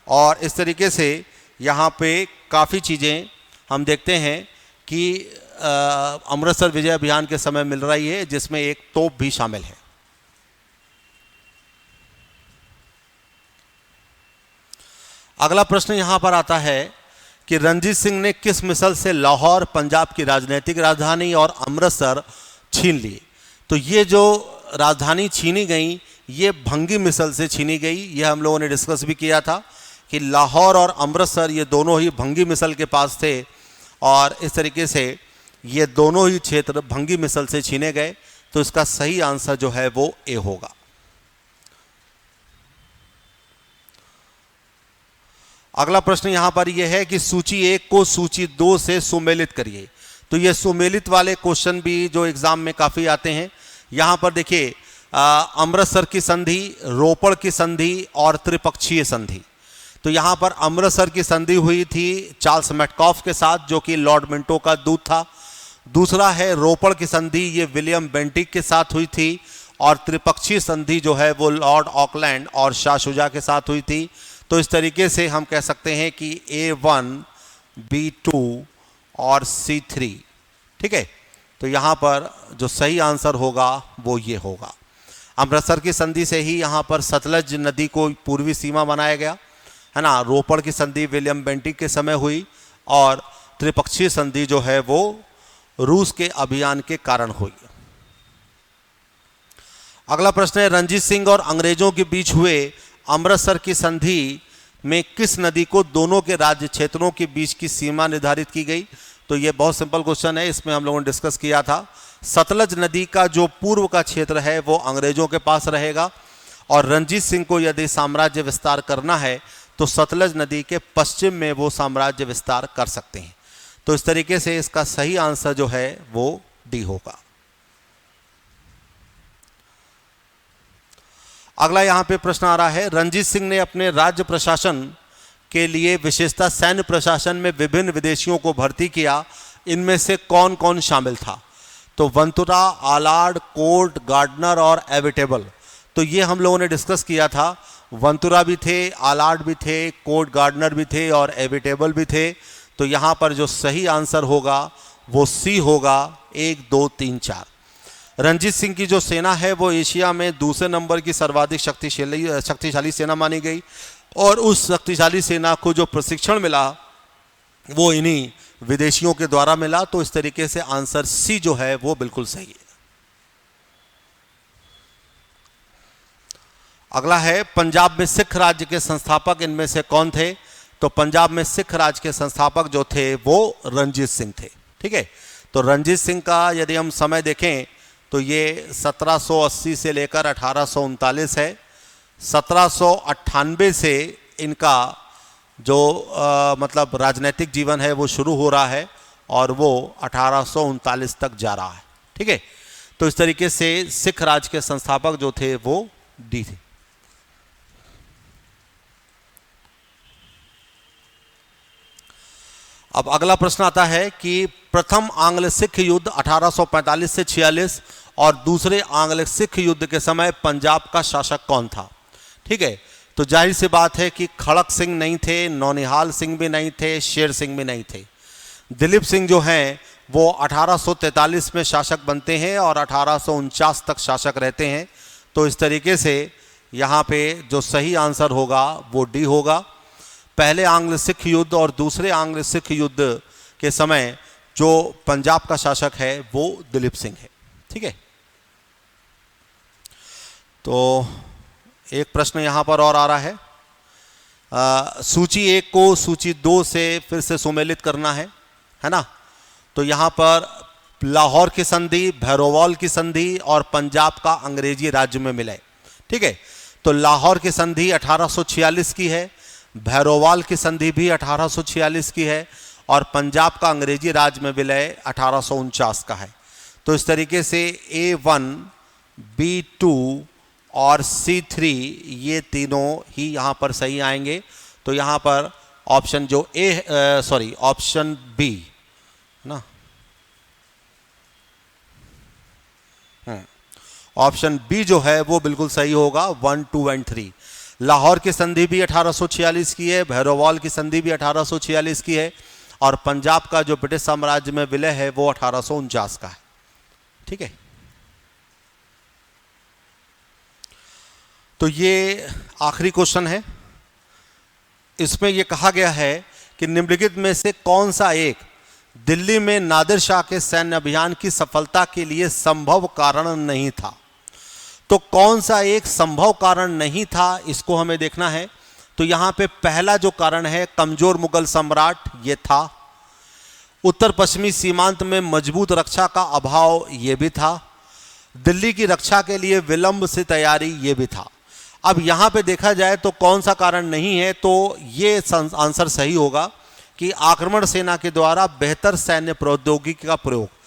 और इस तरीके से यहाँ पे काफ़ी चीज़ें हम देखते हैं कि अमृतसर विजय अभियान के समय मिल रही है, जिसमें एक तोप भी शामिल है। अगला प्रश्न यहाँ पर आता है कि रणजीत सिंह ने किस मिसल से लाहौर पंजाब की राजनीतिक राजधानी और अमृतसर छीन ली? तो ये जो राजधानी छीनी गई ये भंगी मिसल से छीनी गई। ये हम लोगों ने डिस्कस भी किया था कि लाहौर और अमृतसर ये दोनों ही भंगी मिसल के पास थे और इस तरीके से ये दोनों ही क्षेत्र भंगी मिसल से छीने गए। तो इसका सही आंसर जो है वो ए होगा। अगला प्रश्न यहाँ पर यह है कि सूची 1 को सूची 2 से सुमेलित करिए। तो ये सुमेलित वाले क्वेश्चन भी जो एग्जाम में काफ़ी आते हैं। यहाँ पर देखिए अमृतसर की संधि, रोपड़ की संधि और त्रिपक्षीय संधि। तो यहाँ पर अमृतसर की संधि हुई थी चार्ल्स मैटकॉफ के साथ जो कि लॉर्ड मिंटो का दूत था। दूसरा है रोपड़ की संधि, ये विलियम बेंटिक के साथ हुई थी और त्रिपक्षीय संधि जो है वो लॉर्ड ऑकलैंड और शाह शुजा के साथ हुई थी। तो इस तरीके से हम कह सकते हैं कि A1, B2 और C3। ठीक है, तो यहाँ पर जो सही आंसर होगा वो ये होगा। अमृतसर की संधि से ही यहाँ पर सतलज नदी को पूर्वी सीमा बनाया गया, है ना। रोपड़ की संधि विलियम बेंटिक के समय हुई और त्रिपक्षीय संधि जो है वो रूस के अभियान के कारण हुई। अगला प्रश्न है, रणजीत सिंह और अंग्रेजों के बीच हुए अमृतसर की संधि में किस नदी को दोनों के राज्य क्षेत्रों के बीच की सीमा निर्धारित की गई? तो ये बहुत सिंपल क्वेश्चन है, इसमें हम लोगों ने डिस्कस किया था सतलज नदी का जो पूर्व का क्षेत्र है वो अंग्रेजों के पास रहेगा, और रणजीत सिंह को यदि साम्राज्य विस्तार करना है तो सतलज नदी के पश्चिम में वो साम्राज्य विस्तार कर सकते हैं। तो इस तरीके से इसका सही आंसर जो है वो डी होगा। अगला यहां पे प्रश्न आ रहा है, रणजीत सिंह ने अपने राज्य प्रशासन के लिए विशेषतः सैन्य प्रशासन में विभिन्न विदेशियों को भर्ती किया, इनमें से कौन कौन शामिल था? तो वंतुरा, आलार्ड, कोर्ट, गार्डनर और एविटेबल। तो ये हम लोगों ने डिस्कस किया था। वंतुरा भी थे, आलार्ड भी थे, कोर्ट गार्डनर भी थे और एविटेबल भी थे। तो यहाँ पर जो सही आंसर होगा वो सी होगा, 1, 2, 3, 4। रणजीत सिंह की जो सेना है वो एशिया में दूसरे नंबर की सर्वाधिक शक्तिशाली सेना मानी गई, और उस शक्तिशाली सेना को जो प्रशिक्षण मिला वो इन्हीं विदेशियों के द्वारा मिला। तो इस तरीके से आंसर सी जो है वो बिल्कुल सही है। अगला है, पंजाब में सिख राज्य के संस्थापक इनमें से कौन थे? तो पंजाब में सिख राज्य के संस्थापक जो थे वो रणजीत सिंह थे। ठीक है, तो रणजीत सिंह का यदि हम समय देखें तो ये 1780 से लेकर 1839 है। 1798 से इनका जो मतलब राजनीतिक जीवन है वो शुरू हो रहा है और वो 1839 तक जा रहा है। ठीक है, तो इस तरीके से सिख राज के संस्थापक जो थे वो डी थे। अब अगला प्रश्न आता है कि प्रथम आंग्ल सिख युद्ध 1845 से 46 और दूसरे आंग्ल सिख युद्ध के समय पंजाब का शासक कौन था? ठीक है, तो जाहिर सी बात है कि खड़क सिंह नहीं थे, नौनिहाल सिंह भी नहीं थे, शेर सिंह भी नहीं थे। दिलीप सिंह जो हैं वो 1843 में शासक बनते हैं और 1849 तक शासक रहते हैं। तो इस तरीके से यहाँ पे जो सही आंसर होगा वो डी होगा। पहले आंग्ल सिख युद्ध और दूसरे आंग्ल सिख युद्ध के समय जो पंजाब का शासक है वो दिलीप सिंह है। ठीक है, तो एक प्रश्न यहाँ पर और आ रहा है, सूची 1 को सूची 2 से फिर से सुमेलित करना है ना। तो यहाँ पर लाहौर की संधि, भैरोवाल की संधि और पंजाब का अंग्रेजी राज्य में मिले। ठीक है, तो लाहौर की संधि 1846 की है, भैरोवाल की संधि भी 1846 की है और पंजाब का अंग्रेजी राज्य में विलय 1849 का है। तो इस तरीके से A1, B2 और C3 ये तीनों ही यहाँ पर सही आएंगे। तो यहाँ पर ऑप्शन जो ऑप्शन बी ना, ऑप्शन बी जो है वो बिल्कुल सही होगा, 1, 2 एंड 3। लाहौर की संधि भी 1846 की है, भैरोवाल की संधि भी 1846 की है और पंजाब का जो ब्रिटिश साम्राज्य में विलय है वो 1849 का है। ठीक है, तो ये आखिरी क्वेश्चन है। इसमें यह कहा गया है कि निम्नलिखित में से कौन सा एक दिल्ली में नादिर शाह के सैन्य अभियान की सफलता के लिए संभव कारण नहीं था? तो कौन सा एक संभव कारण नहीं था इसको हमें देखना है। तो यहां पे पहला जो कारण है कमजोर मुगल सम्राट, ये था। उत्तर पश्चिमी सीमांत में मजबूत रक्षा का अभाव, ये भी था। दिल्ली की रक्षा के लिए विलंब से तैयारी, ये भी था। अब यहां पे देखा जाए तो कौन सा कारण नहीं है, तो ये आंसर सही होगा कि आक्रमण सेना के द्वारा बेहतर सैन्य प्रौद्योगिकी का प्रयोग।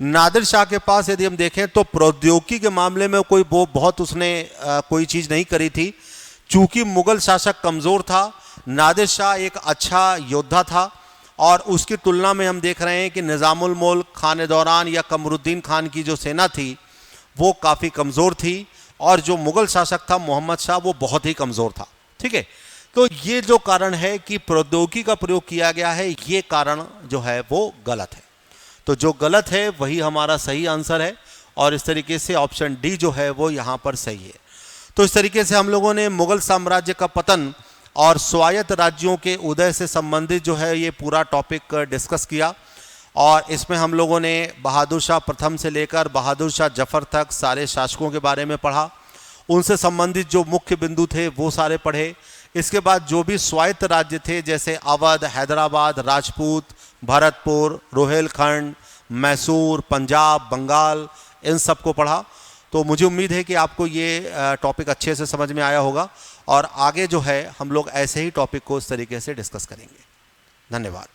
नादिर शाह के पास यदि हम देखें तो प्रौद्योगिकी के मामले में कोई वो बहुत उसने कोई चीज़ नहीं करी थी। चूंकि मुगल शासक कमज़ोर था, नादिर शाह एक अच्छा योद्धा था और उसकी तुलना में हम देख रहे हैं कि निज़ामुल मुल्क, खान दौरान या कमरुद्दीन खान की जो सेना थी वो काफ़ी कमज़ोर थी और जो मुगल शासक था मोहम्मद शाह वो बहुत ही कमज़ोर था। ठीक है, तो ये जो कारण है कि प्रौद्योगिकी का प्रयोग किया गया है, ये कारण जो है वो गलत है। तो जो गलत है वही हमारा सही आंसर है और इस तरीके से ऑप्शन डी जो है वो यहाँ पर सही है। तो इस तरीके से हम लोगों ने मुगल साम्राज्य का पतन और स्वायत्त राज्यों के उदय से संबंधित जो है ये पूरा टॉपिक डिस्कस किया और इसमें हम लोगों ने बहादुर शाह प्रथम से लेकर बहादुर शाह जफर तक सारे शासकों के बारे में पढ़ा, उनसे संबंधित जो मुख्य बिंदु थे वो सारे पढ़े। इसके बाद जो भी स्वायत्त राज्य थे जैसे अवध, हैदराबाद, राजपूत, भरतपुर, रोहेलखंड, मैसूर, पंजाब, बंगाल, इन सब को पढ़ा। तो मुझे उम्मीद है कि आपको ये टॉपिक अच्छे से समझ में आया होगा और आगे जो है हम लोग ऐसे ही टॉपिक को इस तरीके से डिस्कस करेंगे। धन्यवाद।